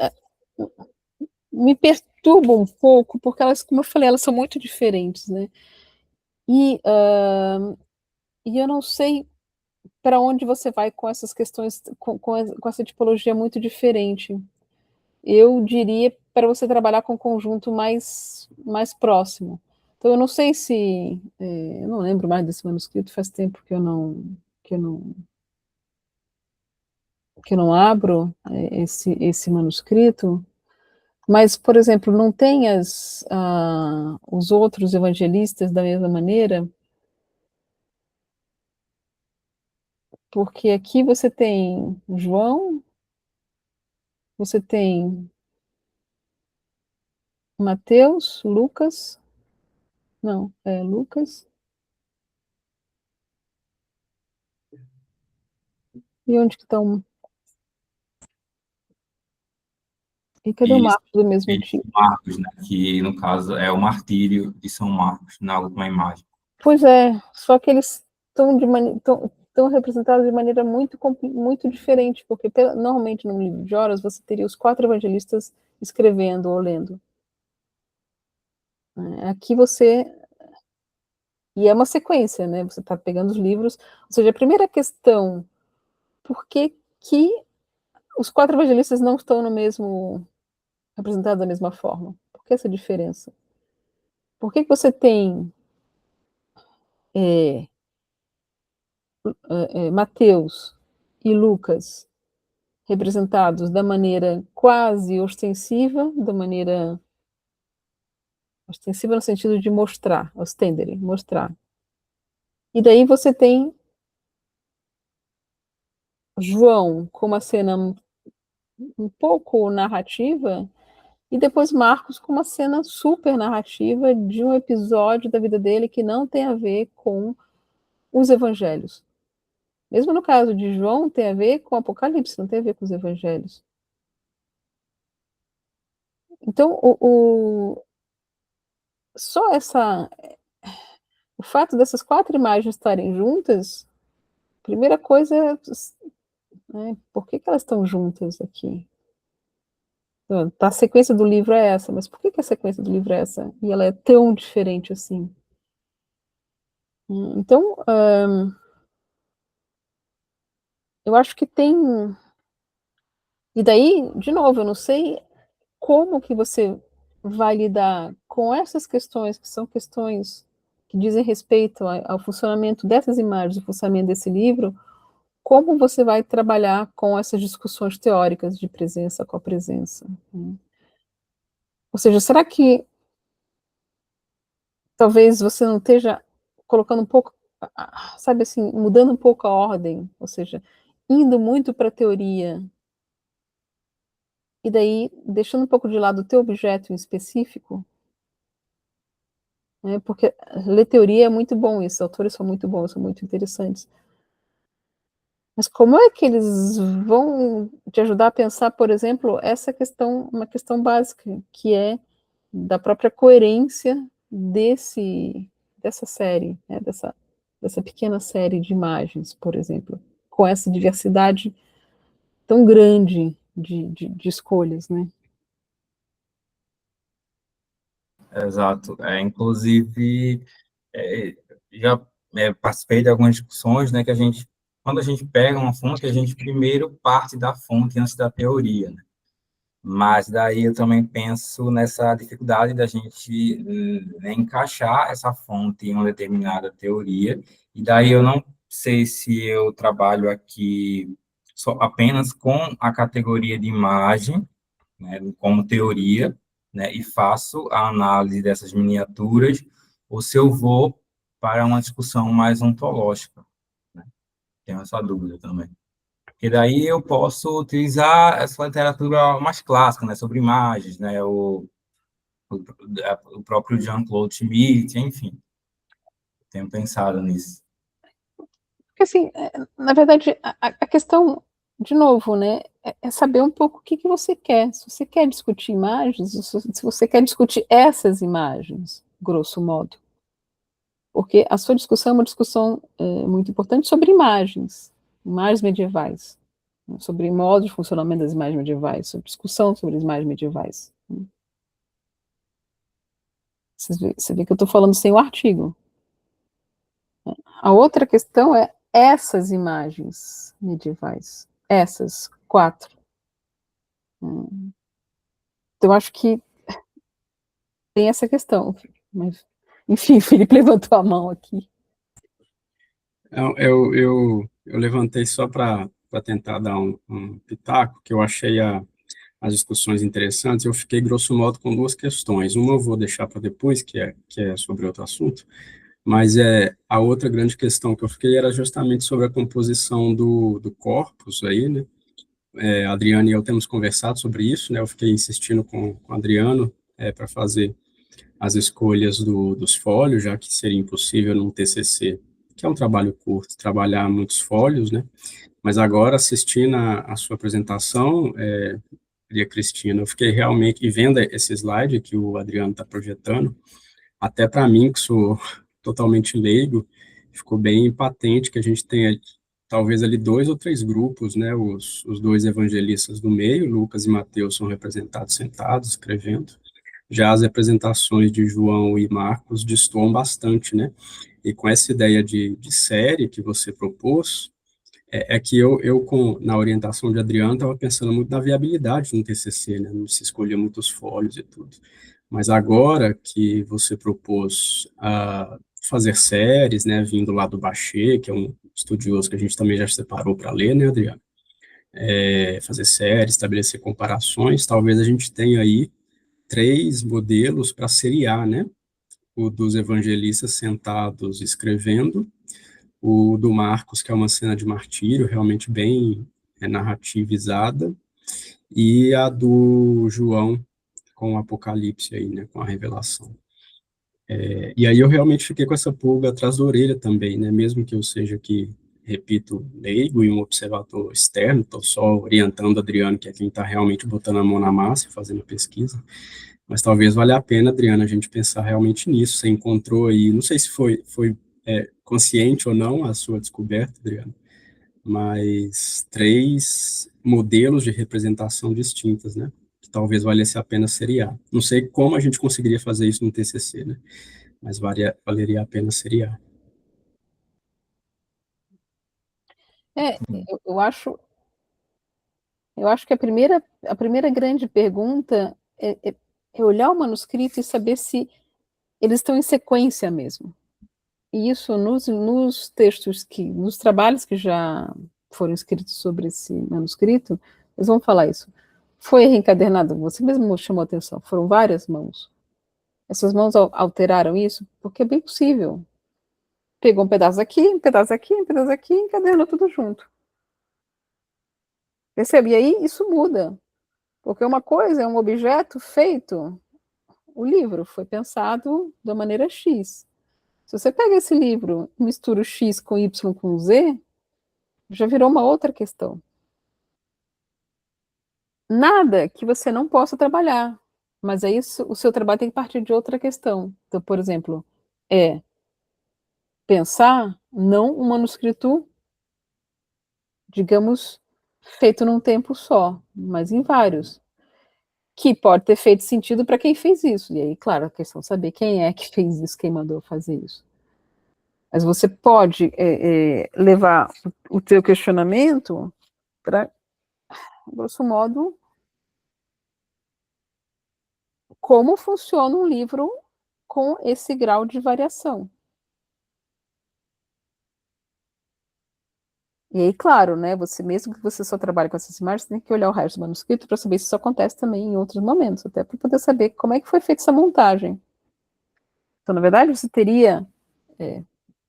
me perturba um pouco, porque elas, como eu falei, elas são muito diferentes, né? E, e eu não sei para onde você vai com essas questões, com essa tipologia muito diferente. Eu diria para você trabalhar com um conjunto mais próximo. Então, eu não sei se. Eu não lembro mais desse manuscrito, faz tempo que eu não, que eu não abro esse manuscrito. Mas, por exemplo, não tem os outros evangelistas da mesma maneira, porque aqui você tem João, você tem Mateus, Lucas, não, Lucas, e onde que estão? E cadê o E Marcos do mesmo tipo? Marcos, né, que no caso é o martírio de São Marcos, na última imagem. Pois é, só que eles estão representados de maneira muito diferente, porque normalmente no livro de horas você teria os quatro evangelistas escrevendo ou lendo. Aqui você. E é uma sequência, né? Você está pegando os livros. Ou seja, a primeira questão, por que os quatro evangelistas não estão no mesmo. Representados da mesma forma? Por que essa diferença? Por que você tem Mateus e Lucas representados da maneira quase ostensiva, da maneira ostensiva no sentido de mostrar, ostendere, mostrar. E daí você tem João com uma cena um pouco narrativa, e depois Marcos com uma cena super narrativa de um episódio da vida dele que não tem a ver com os evangelhos. Mesmo no caso de João, tem a ver com o Apocalipse, não tem a ver com os evangelhos. Então, só o fato dessas 4 imagens estarem juntas, primeira coisa, né, por que elas estão juntas aqui? Então, a sequência do livro é essa, mas por que a sequência do livro é essa? E ela é tão diferente assim? Então, eu acho que tem... E daí, de novo, eu não sei como que você vai lidar com essas questões, que são questões que dizem respeito ao funcionamento dessas imagens, ao funcionamento desse livro, como você vai trabalhar com essas discussões teóricas de presença com a presença. Ou seja, será que talvez você não esteja colocando um pouco, sabe assim, mudando um pouco a ordem, ou seja, indo muito para a teoria, e daí deixando um pouco de lado o teu objeto em específico, né, porque ler teoria é muito bom, esses autores são muito bons, são muito interessantes. Mas como é que eles vão te ajudar a pensar, por exemplo, essa questão, uma questão básica, que é da própria coerência dessa série, né, dessa pequena série de imagens, por exemplo, com essa diversidade tão grande de escolhas, né? Exato. Inclusive, já participei de algumas discussões, né, que quando a gente pega uma fonte, a gente primeiro parte da fonte antes da teoria, né? Mas daí eu também penso nessa dificuldade da gente encaixar essa fonte em uma determinada teoria, e daí eu não sei se eu trabalho aqui só apenas com a categoria de imagem, né, como teoria, né, e faço a análise dessas miniaturas, ou se eu vou para uma discussão mais ontológica, né? Tenho essa dúvida também. Porque daí eu posso utilizar essa literatura mais clássica, né, sobre imagens, né, o próprio Jean-Claude Schmitt, enfim, tenho pensado nisso. Porque, assim, na verdade, a questão, de novo, né, é saber um pouco o que você quer. Se você quer discutir imagens, se você quer discutir essas imagens, grosso modo. Porque a sua discussão é uma discussão muito importante sobre imagens medievais, né, sobre modo de funcionamento das imagens medievais, sobre discussão sobre as imagens medievais. Você vê que eu estou falando sem o artigo. A outra questão é essas imagens medievais, essas 4. Então, eu acho que tem essa questão. Mas, enfim, o Felipe levantou a mão aqui. Eu levantei só para tentar dar um pitaco, que eu achei as discussões interessantes. Eu fiquei, grosso modo, com 2 questões. Uma eu vou deixar para depois, que é sobre outro assunto, mas a outra grande questão que eu fiquei era justamente sobre a composição do corpus aí, né? Adriano e eu temos conversado sobre isso, né? Eu fiquei insistindo com o Adriano para fazer as escolhas dos fólios, já que seria impossível num TCC, que é um trabalho curto, trabalhar muitos fólios, né? Mas agora, assistindo a sua apresentação, Maria Cristina, eu fiquei realmente, e vendo esse slide que o Adriano está projetando, até para mim, que sou totalmente leigo, ficou bem patente que a gente tem talvez ali 2 ou 3 grupos, né? Os 2 evangelistas do meio, Lucas e Mateus, são representados sentados, escrevendo. Já as representações de João e Marcos destoam bastante, né? E com essa ideia de série que você propôs, que na orientação de Adriano, estava pensando muito na viabilidade no TCC, né? Não se escolhia muitos fólios e tudo. Mas agora que você propôs fazer séries, né? Vindo lá do Bachê, que é um estudioso que a gente também já separou para ler, né, Adriano? fazer séries, estabelecer comparações, talvez a gente tenha aí 3 modelos para seriar, né? O dos evangelistas sentados escrevendo, o do Marcos, que é uma cena de martírio, realmente bem narrativizada, e a do João, com o Apocalipse aí, né, com a revelação. E aí eu realmente fiquei com essa pulga atrás da orelha também, né, mesmo que eu seja aqui, repito, leigo e um observador externo, estou só orientando o Adriano, que é quem está realmente botando a mão na massa e fazendo a pesquisa, mas talvez valha a pena, Adriano, a gente pensar realmente nisso. Você encontrou aí, não sei se foi consciente ou não a sua descoberta, Adriano, mas 3 modelos de representação distintas, né? Que talvez valesse a pena seriar. Não sei como a gente conseguiria fazer isso no TCC, né? Mas valeria a pena seriar. Eu acho que a primeira grande pergunta é olhar o manuscrito e saber se eles estão em sequência mesmo. E isso nos textos nos trabalhos que já foram escritos sobre esse manuscrito, eles vão falar isso. Foi reencadernado, você mesmo chamou a atenção, foram várias mãos. Essas mãos alteraram isso, porque é bem possível. Pegou um pedaço aqui, um pedaço aqui, um pedaço aqui, e encadernou tudo junto. Percebe? E aí isso muda. Porque uma coisa é um objeto feito, o livro foi pensado da maneira X. Se você pega esse livro e mistura o X com Y com Z, já virou uma outra questão. Nada que você não possa trabalhar, mas aí o seu trabalho tem que partir de outra questão. Então, por exemplo, pensar não um manuscrito, digamos, feito num tempo só, mas em vários, que pode ter feito sentido para quem fez isso. E aí, claro, a questão é saber quem é que fez isso, quem mandou fazer isso. Mas você pode levar o teu questionamento para, grosso modo, como funciona um livro com esse grau de variação. E aí, claro, né, você mesmo que você só trabalhe com essas imagens, tem que olhar o resto do manuscrito para saber se isso acontece também em outros momentos, até para poder saber como é que foi feita essa montagem. Então, na verdade, você teria,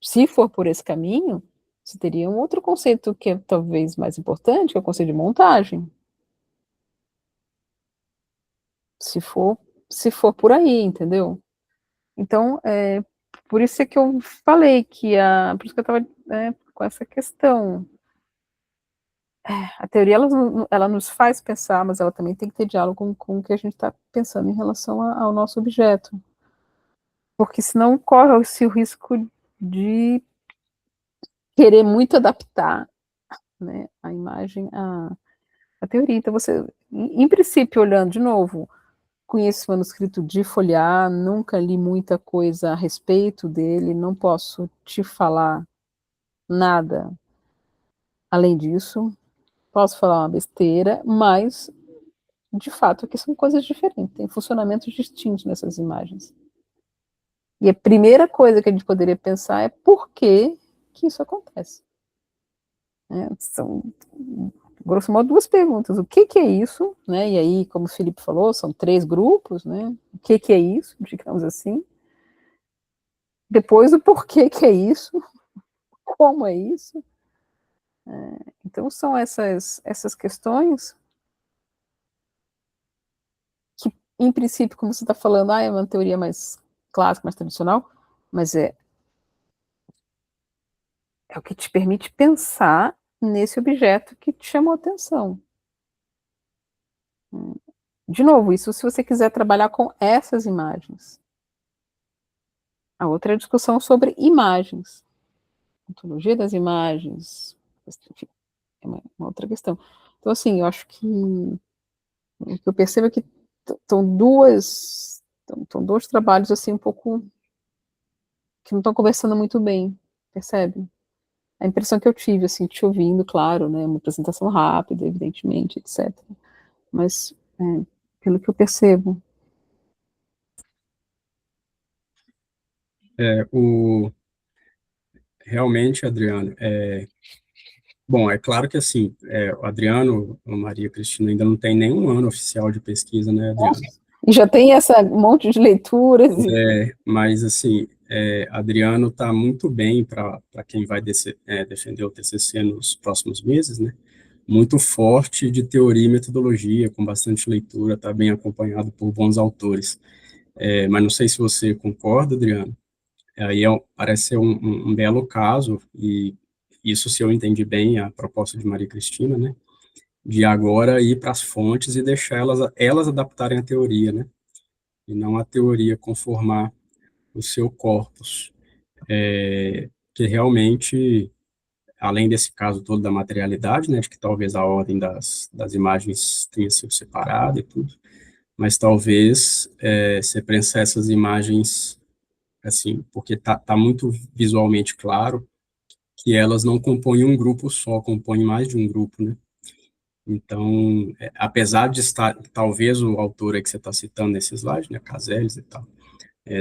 se for por esse caminho, você teria um outro conceito que é talvez mais importante, que é o conceito de montagem. Se for por aí, entendeu? Então, por isso é que eu falei por isso que eu estava com essa questão. A teoria, ela nos faz pensar, mas ela também tem que ter diálogo com o que a gente está pensando em relação ao nosso objeto. Porque senão corre-se o risco de querer muito adaptar, né, a imagem à teoria. Então, você, em princípio, olhando de novo, conheço esse manuscrito de folhear, nunca li muita coisa a respeito dele, não posso te falar nada além disso, posso falar uma besteira, mas, de fato, aqui são coisas diferentes, tem funcionamentos distintos nessas imagens. E a primeira coisa que a gente poderia pensar é por que isso acontece. São, grosso modo, 2 perguntas. O que é isso? Né? E aí, como o Felipe falou, são 3 grupos. Né? O que é isso, digamos assim? Depois, o porquê que é isso? Como é isso? Então, são essas questões que, em princípio, como você está falando, é uma teoria mais clássica, mais tradicional, mas é o que te permite pensar nesse objeto que te chamou a atenção. De novo, isso se você quiser trabalhar com essas imagens. A outra é a discussão sobre imagens, ontologia das imagens, enfim, é uma outra questão. Então, assim, eu acho que o que eu percebo é que estão dois trabalhos assim um pouco que não estão conversando muito bem, percebe? A impressão que eu tive, assim, te ouvindo, claro, né, uma apresentação rápida, evidentemente, etc. Mas, pelo que eu percebo. Realmente, Adriano, Bom, é claro que assim, o Adriano, a Maria Cristina ainda não tem nenhum ano oficial de pesquisa, né, Adriano? E já tem essa monte de leituras. Mas assim, Adriano está muito bem para quem vai defender o TCC nos próximos meses, né? Muito forte de teoria e metodologia, com bastante leitura, está bem acompanhado por bons autores. Mas não sei se você concorda, Adriano. Aí parece ser um belo caso, e isso, se eu entendi bem a proposta de Maria Cristina, né? De agora ir para as fontes e deixar elas adaptarem a teoria, né? E não a teoria conformar o seu corpus. Que realmente, além desse caso todo da materialidade, né, de que talvez a ordem das imagens tenha sido separada e tudo, mas talvez você pensar essas imagens, assim, porque tá muito visualmente claro que elas não compõem um grupo só, compõem mais de um grupo, né? Então, apesar de estar, talvez o autor aí que você está citando nesse slide, né, Caseles e tal,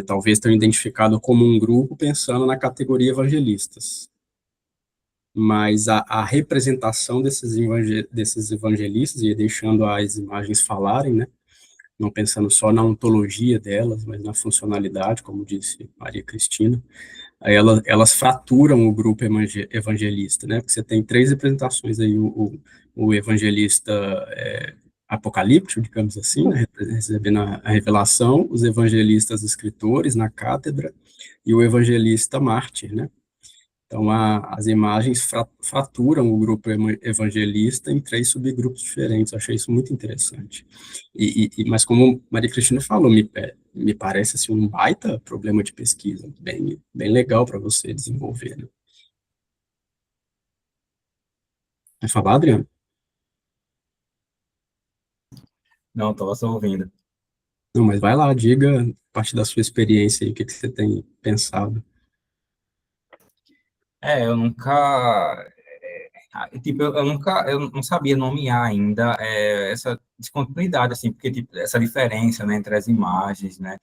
talvez tenham identificado como um grupo pensando na categoria evangelistas, mas a representação desses evangelistas, e deixando as imagens falarem, né, não pensando só na ontologia delas, mas na funcionalidade, como disse Maria Cristina, aí elas fraturam o grupo evangelista, né, porque você tem três representações aí, o evangelista apocalíptico, digamos assim, né, recebendo a revelação, os evangelistas escritores na cátedra, e o evangelista mártir, né. Então, as imagens fraturam o grupo evangelista em três subgrupos diferentes. Eu achei isso muito interessante. Mas, como Maria Cristina falou, me parece assim, um baita problema de pesquisa, bem, bem legal para você desenvolver. Né? Vai falar, Adriano? Não, estava só ouvindo. Não, mas vai lá, diga, a partir da sua experiência aí, o que você tem pensado. Eu nunca, tipo, eu não sabia nomear ainda essa descontinuidade, assim, porque tipo, essa diferença, né, entre as imagens, né,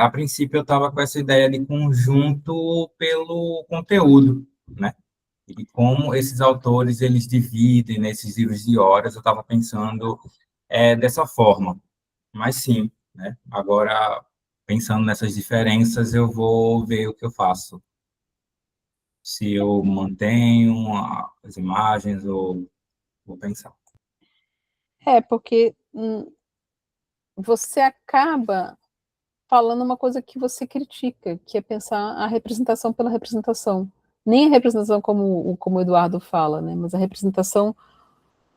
a princípio eu estava com essa ideia de conjunto pelo conteúdo, né, e como esses autores, eles dividem nesses livros de horas, eu estava pensando dessa forma, mas sim, né, agora, pensando nessas diferenças, eu vou ver o que eu faço, se eu mantenho as imagens ou vou pensar. Porque você acaba falando uma coisa que você critica, que é pensar a representação pela representação. Nem a representação como o Eduardo fala, né? Mas a representação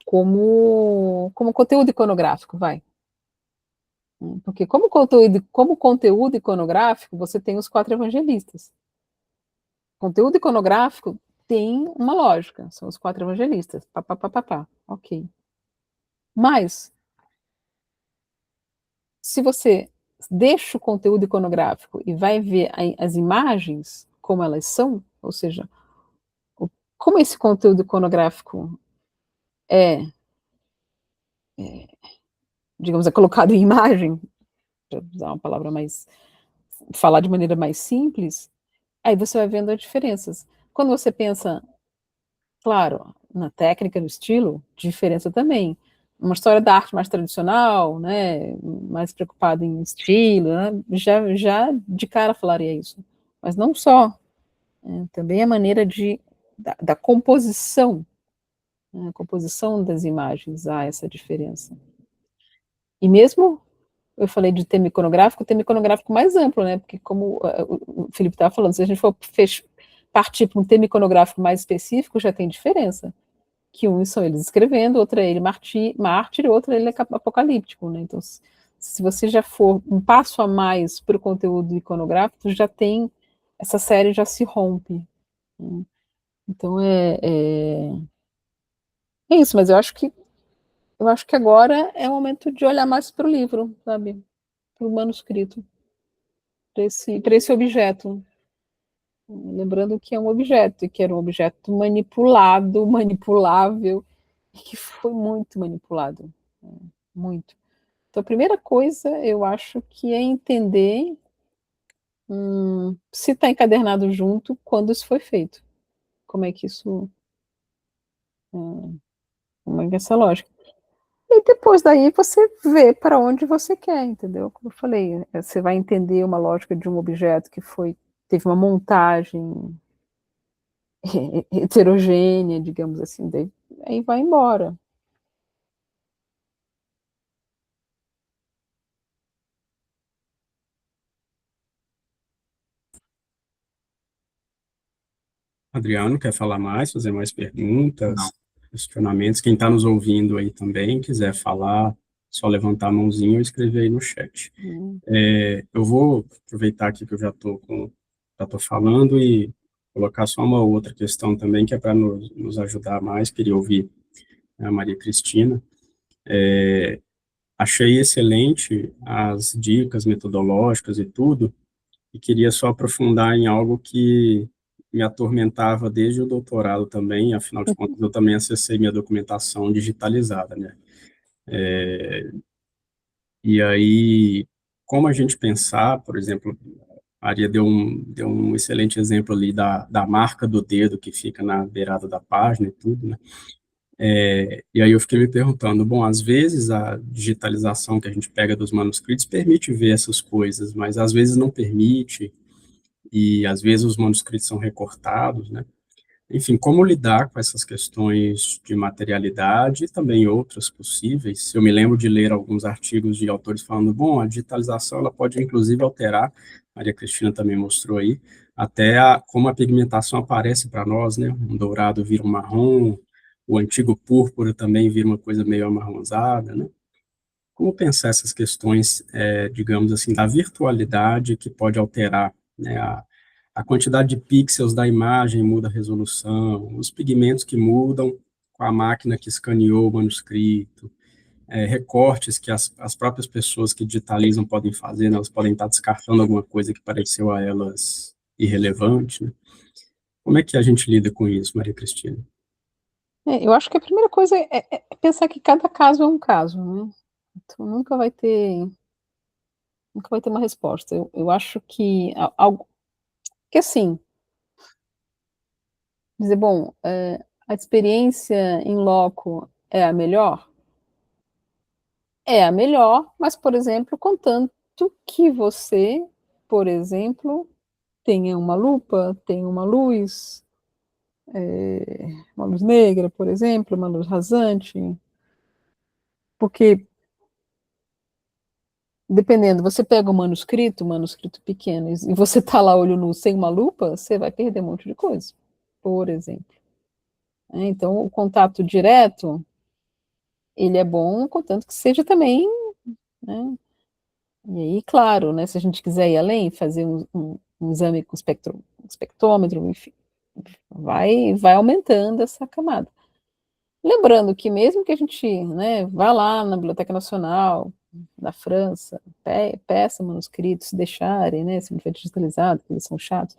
como conteúdo iconográfico, vai. Porque como conteúdo iconográfico, você tem os quatro evangelistas. Conteúdo iconográfico tem uma lógica, são os quatro evangelistas. Pá, pá, pá, pá, pá. Ok. Mas, se você deixa o conteúdo iconográfico e vai ver as imagens como elas são, ou seja, como esse conteúdo iconográfico é, digamos, é colocado em imagem, para usar uma palavra mais, falar de maneira mais simples, aí você vai vendo as diferenças. Quando você pensa, claro, na técnica, no estilo, diferença também. Uma história da arte mais tradicional, né, mais preocupada em estilo, né, já de cara falaria isso. Mas não só, também a maneira da composição, né, a composição das imagens há essa diferença. E mesmo, eu falei de tema iconográfico mais amplo, né, porque como o Felipe estava falando, se a gente for partir para um tema iconográfico mais específico, já tem diferença. Que um são eles escrevendo, outro é ele mártir, outro é ele apocalíptico, né? Então, se você já for um passo a mais para o conteúdo iconográfico, já tem, essa série já se rompe. Né? Então, é isso, mas eu acho que agora é o momento de olhar mais para o livro, sabe? Para o manuscrito, para esse objeto. Lembrando que é um objeto, e que era um objeto manipulado, manipulável, e que foi muito manipulado. Muito. Então, a primeira coisa, eu acho que é entender se está encadernado junto, quando isso foi feito. Como é que isso Como é que é essa lógica? E depois daí você vê para onde você quer, entendeu? Como eu falei, você vai entender uma lógica de um objeto que teve uma montagem heterogênea, digamos assim, daí, aí vai embora. Adriano, quer falar mais, fazer mais Não. perguntas, questionamentos? Quem está nos ouvindo aí também, quiser falar, só levantar a mãozinha ou escrever aí no chat. Eu vou aproveitar aqui que eu já estou falando e colocar só uma outra questão também, que é para nos ajudar mais, queria ouvir a Maria Cristina. Achei excelente as dicas metodológicas e tudo, e queria só aprofundar em algo que me atormentava desde o doutorado também, afinal de contas, eu também acessei minha documentação digitalizada, né? E aí, como a gente pensar, por exemplo, a Maria deu um excelente exemplo ali da marca do dedo que fica na beirada da página e tudo, né? E aí eu fiquei me perguntando, bom, às vezes a digitalização que a gente pega dos manuscritos permite ver essas coisas, mas às vezes não permite, e às vezes os manuscritos são recortados, né? Enfim, como lidar com essas questões de materialidade e também outras possíveis. Eu me lembro de ler alguns artigos de autores falando, bom, a digitalização ela pode inclusive alterar, Maria Cristina também mostrou aí, até como a pigmentação aparece para nós, né? Um dourado vira um marrom, o antigo púrpura também vira uma coisa meio amarronzada, né? Como pensar essas questões, digamos assim, da virtualidade que pode alterar, né, a quantidade de pixels da imagem muda a resolução, os pigmentos que mudam com a máquina que escaneou o manuscrito, recortes que as próprias pessoas que digitalizam podem fazer, né, elas podem estar descartando alguma coisa que pareceu a elas irrelevante, né? Como é que a gente lida com isso, Maria Cristina? Eu acho que a primeira coisa é pensar que cada caso é um caso, né? Então nunca vai ter uma resposta. Eu acho que algo que assim, dizer, bom, a experiência em loco é a melhor? É a melhor, mas, por exemplo, contanto que você, por exemplo, tenha uma lupa, tenha uma luz negra, por exemplo, uma luz rasante, porque dependendo, você pega um manuscrito pequeno, e você está lá olho nu sem uma lupa, você vai perder um monte de coisa, por exemplo. Então, o contato direto, ele é bom, contanto que seja também, né? E aí, claro, né, se a gente quiser ir além, fazer um exame com espectrômetro, enfim, vai aumentando essa camada. Lembrando que mesmo que a gente, né, vá lá na Biblioteca Nacional da França, peça manuscritos, se deixarem, né, se não for digitalizado, porque eles são chatos,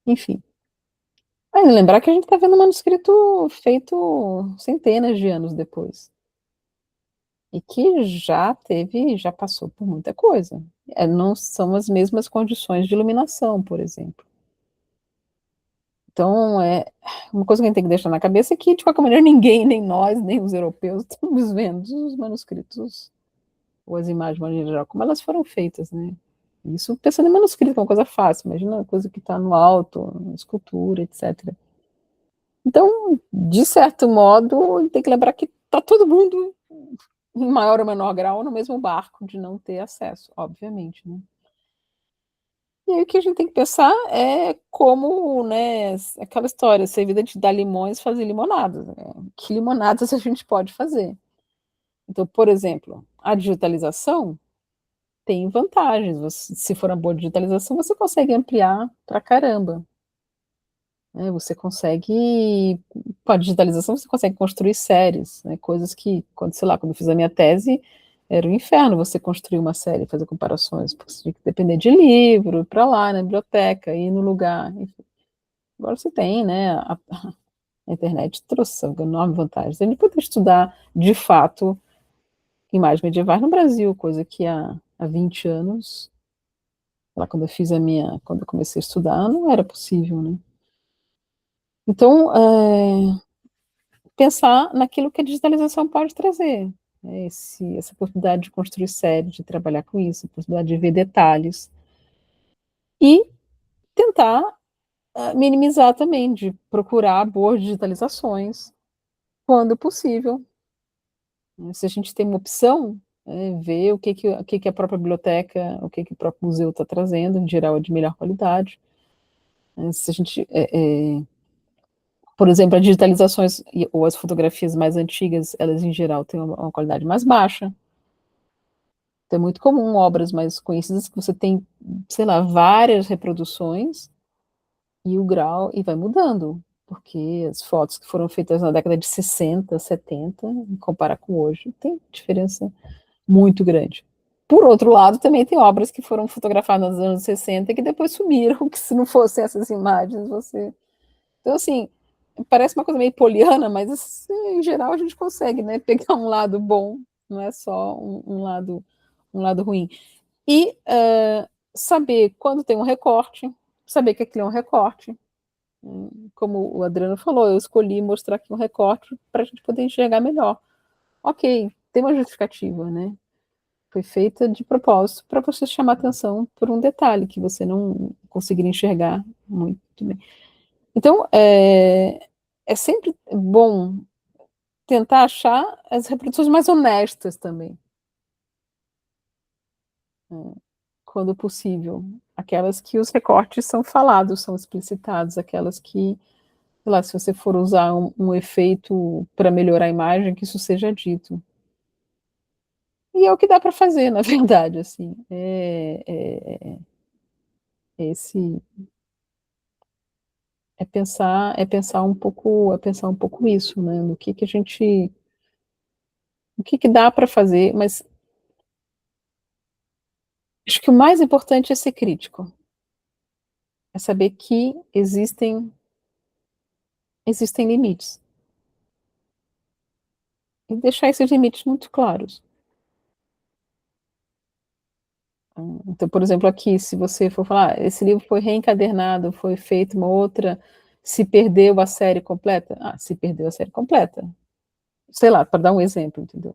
enfim. Mas lembrar que a gente está vendo um manuscrito feito centenas de anos depois. E que já passou por muita coisa. Não são as mesmas condições de iluminação, por exemplo. Então, uma coisa que a gente tem que deixar na cabeça é que, de qualquer maneira, ninguém, nem nós, nem os europeus, estamos vendo os manuscritos, ou as imagens, de maneira geral, como elas foram feitas, né? Isso pensando em manuscrito, que é uma coisa fácil, imagina uma coisa que está no alto, escultura, etc. Então, de certo modo, tem que lembrar que está todo mundo, em maior ou menor grau, no mesmo barco de não ter acesso, obviamente, né? E aí o que a gente tem que pensar é como, né, aquela história, se a vida te dá limões, fazer limonadas, né? Que limonadas a gente pode fazer? Então, por exemplo, a digitalização tem vantagens. Se for uma boa digitalização, você consegue ampliar pra caramba, né? Você consegue, com a digitalização, você consegue construir séries, né? Coisas que, sei lá, quando eu fiz a minha tese, era um inferno você construir uma série, fazer comparações, porque você tinha que depender de livro, ir para lá na biblioteca, ir no lugar, enfim. Agora você tem, né, a internet trouxe enorme vantagem. A gente pode estudar, de fato, imagens medievais no Brasil, coisa que há 20 anos, lá quando eu comecei a estudar, não era possível, né? Então, pensar naquilo que a digitalização pode trazer, né, essa oportunidade de construir série, de trabalhar com isso, a possibilidade de ver detalhes, e tentar minimizar também, de procurar boas digitalizações, quando possível. Se a gente tem uma opção, ver o que que a própria biblioteca, o que o próprio museu está trazendo, em geral é de melhor qualidade. Se a gente, por exemplo, as digitalizações ou as fotografias mais antigas, elas em geral têm uma qualidade mais baixa. Então é muito comum obras mais conhecidas que você tem, sei lá, várias reproduções e o grau, e vai mudando, porque as fotos que foram feitas na década de 60, 70, comparar com hoje, tem diferença muito grande. Por outro lado, também tem obras que foram fotografadas nos anos 60 que depois sumiram, que se não fossem essas imagens, você... Então, assim, parece uma coisa meio poliana, mas assim, em geral a gente consegue, né, pegar um lado bom, não é só um lado ruim. E saber quando tem um recorte, saber que aquilo é um recorte. Como o Adriano falou, eu escolhi mostrar aqui um recorte para a gente poder enxergar melhor. Ok, tem uma justificativa, né? Foi feita de propósito para você chamar atenção por um detalhe que você não conseguiria enxergar muito bem. Então, é sempre bom tentar achar as reproduções mais honestas também, quando possível. Aquelas que os recortes são falados, são explicitados, aquelas que, sei lá, se você for usar um efeito para melhorar a imagem, que isso seja dito. E é o que dá para fazer, na verdade, assim. Esse pensar um pouco isso, né? No que a gente, o que dá para fazer, mas acho que o mais importante é ser crítico, é saber que existem limites e deixar esses limites muito claros. Então, por exemplo, aqui, se você for falar, esse livro foi reencadernado, foi feita uma outra, se perdeu a série completa? Ah, se perdeu a série completa. Sei lá, para dar um exemplo, entendeu?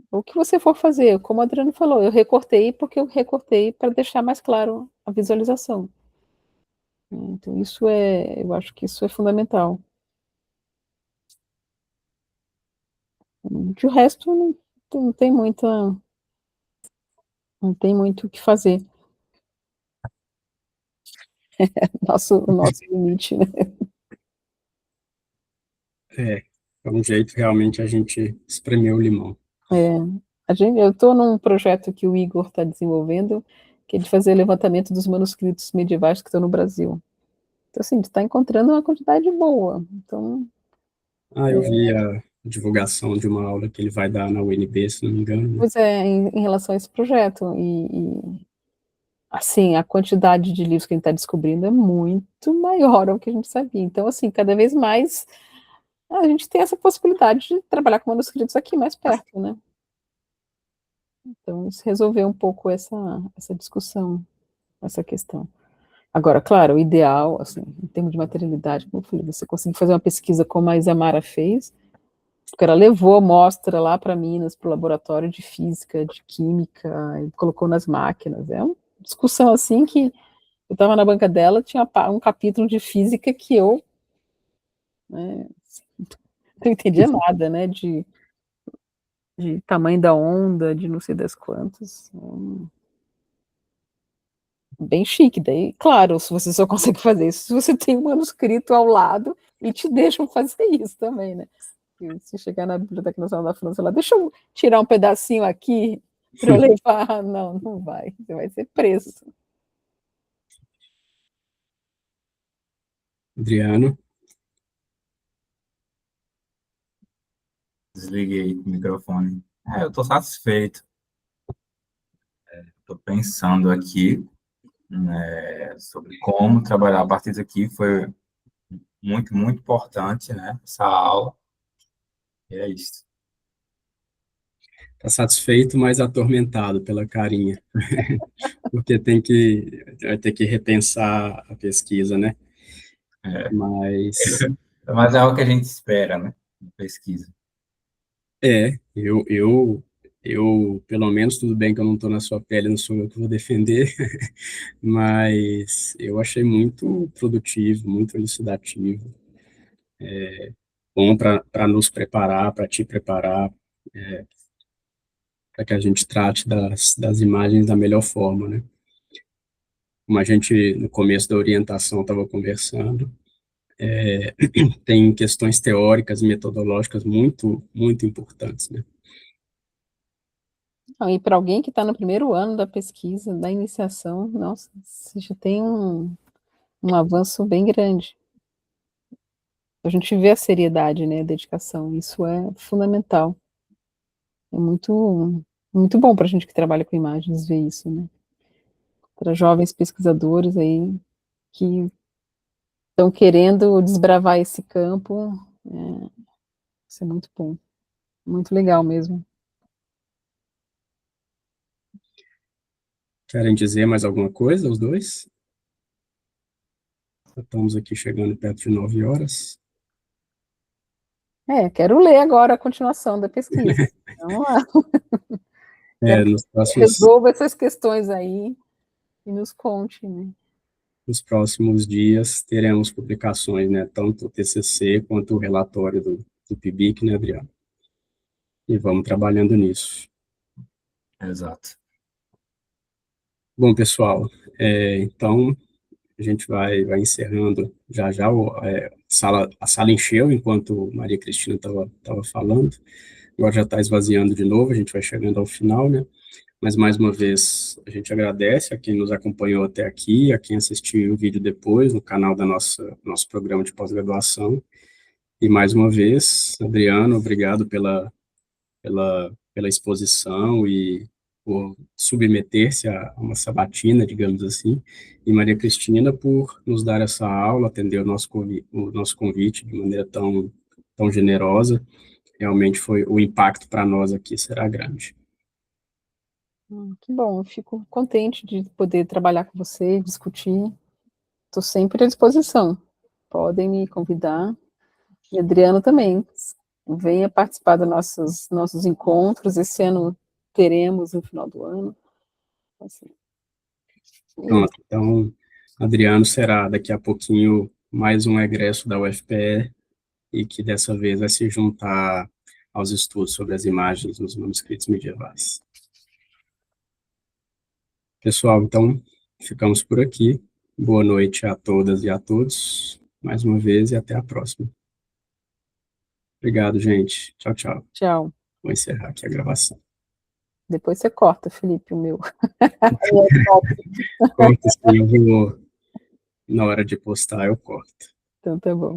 O que você for fazer, como o Adriano falou, eu recortei porque eu recortei para deixar mais claro a visualização. Então, eu acho que isso é fundamental. De resto, não tem não tem muito o que fazer. O nosso limite, né? É um jeito realmente a gente espremer o limão. Eu estou num projeto que o Igor está desenvolvendo, que é de fazer levantamento dos manuscritos medievais que estão no Brasil. Então, assim, a gente está encontrando uma quantidade boa. Então, Eu vi a divulgação de uma aula que ele vai dar na UNB, se não me engano, né? pois é, em relação a esse projeto, assim, a quantidade de livros que a gente está descobrindo é muito maior do que a gente sabia. Então, assim, cada vez mais a gente tem essa possibilidade de trabalhar com manuscritos aqui mais perto, né? Então, isso resolveu um pouco essa discussão, essa questão. Agora, claro, o ideal, assim, em termos de materialidade, como eu falei, você conseguir fazer uma pesquisa como a Isamara fez, porque ela levou a amostra lá para Minas, para o laboratório de física, de química, e colocou nas máquinas. É uma discussão assim que eu estava na banca dela, tinha um capítulo de física que eu, né, não entendia nada, né, de tamanho da onda, de não sei das quantas. Bem chique. Daí, claro, se você só consegue fazer isso se você tem um manuscrito ao lado e te deixam fazer isso também, né? E se chegar na Biblioteca Nacional da França lá, deixa eu tirar um pedacinho aqui para eu levar. Não, não vai. Você vai ser preso. Adriano, Desliguei o microfone. Eu estou satisfeito. Estou pensando aqui, né, sobre como trabalhar a partir daqui. Foi muito, muito importante, né, essa aula. E é isso. está satisfeito, mas atormentado pela carinha, porque vai ter que repensar a pesquisa, né? É. Mas Mas é algo que a gente espera, né? Pesquisa. Eu, pelo menos, tudo bem que eu não estou na sua pele, não sou eu que vou defender, mas eu achei muito produtivo, muito elucidativo, bom para nos preparar, para te preparar, para que a gente trate das imagens da melhor forma, né? Como a gente, no começo da orientação, estava conversando, tem questões teóricas e metodológicas muito, muito importantes, né? E para alguém que está no primeiro ano da pesquisa, da iniciação, nossa, você já tem um avanço bem grande. A gente vê a seriedade, né, a dedicação, isso é fundamental. É muito, muito bom para a gente que trabalha com imagens ver isso, né? Para jovens pesquisadores aí que estão querendo desbravar esse campo, isso é muito bom, muito legal mesmo. Querem dizer mais alguma coisa, os dois? Estamos aqui chegando perto de 9 horas. Quero ler agora a continuação da pesquisa. Vamos lá. Quero que Nos você próximos, resolva essas questões aí e nos conte, né? nos próximos dias teremos publicações, né? Tanto o TCC quanto o relatório do PIBIC, né, Adriano? E vamos trabalhando nisso. Exato. Bom, pessoal, então a gente vai encerrando já já. A sala encheu enquanto Maria Cristina estava falando. Agora já está esvaziando de novo, a gente vai chegando ao final, né? Mas, mais uma vez, a gente agradece a quem nos acompanhou até aqui, a quem assistiu o vídeo depois, no canal da nosso programa de pós-graduação. E, mais uma vez, Adriano, obrigado pela exposição e por submeter-se a uma sabatina, digamos assim, e Maria Cristina por nos dar essa aula, atender o nosso convite de maneira tão generosa. Realmente foi o impacto para nós aqui será grande. Que bom, eu fico contente de poder trabalhar com você, discutir. Estou sempre à disposição. Podem me convidar. E Adriano também. Venha participar dos nossos encontros. Esse ano teremos no final do ano. Assim, Pronto, então, Adriano será daqui a pouquinho mais um egresso da UFPE e que dessa vez vai se juntar aos estudos sobre as imagens nos manuscritos medievais. Pessoal, então, ficamos por aqui. Boa noite a todas e a todos, mais uma vez, e até a próxima. Obrigado, gente. Tchau, tchau. tchau. Vou encerrar aqui a gravação. Depois você corta, Felipe, o meu. Corta, sim, eu vou, na hora de postar, eu corto. Então tá bom.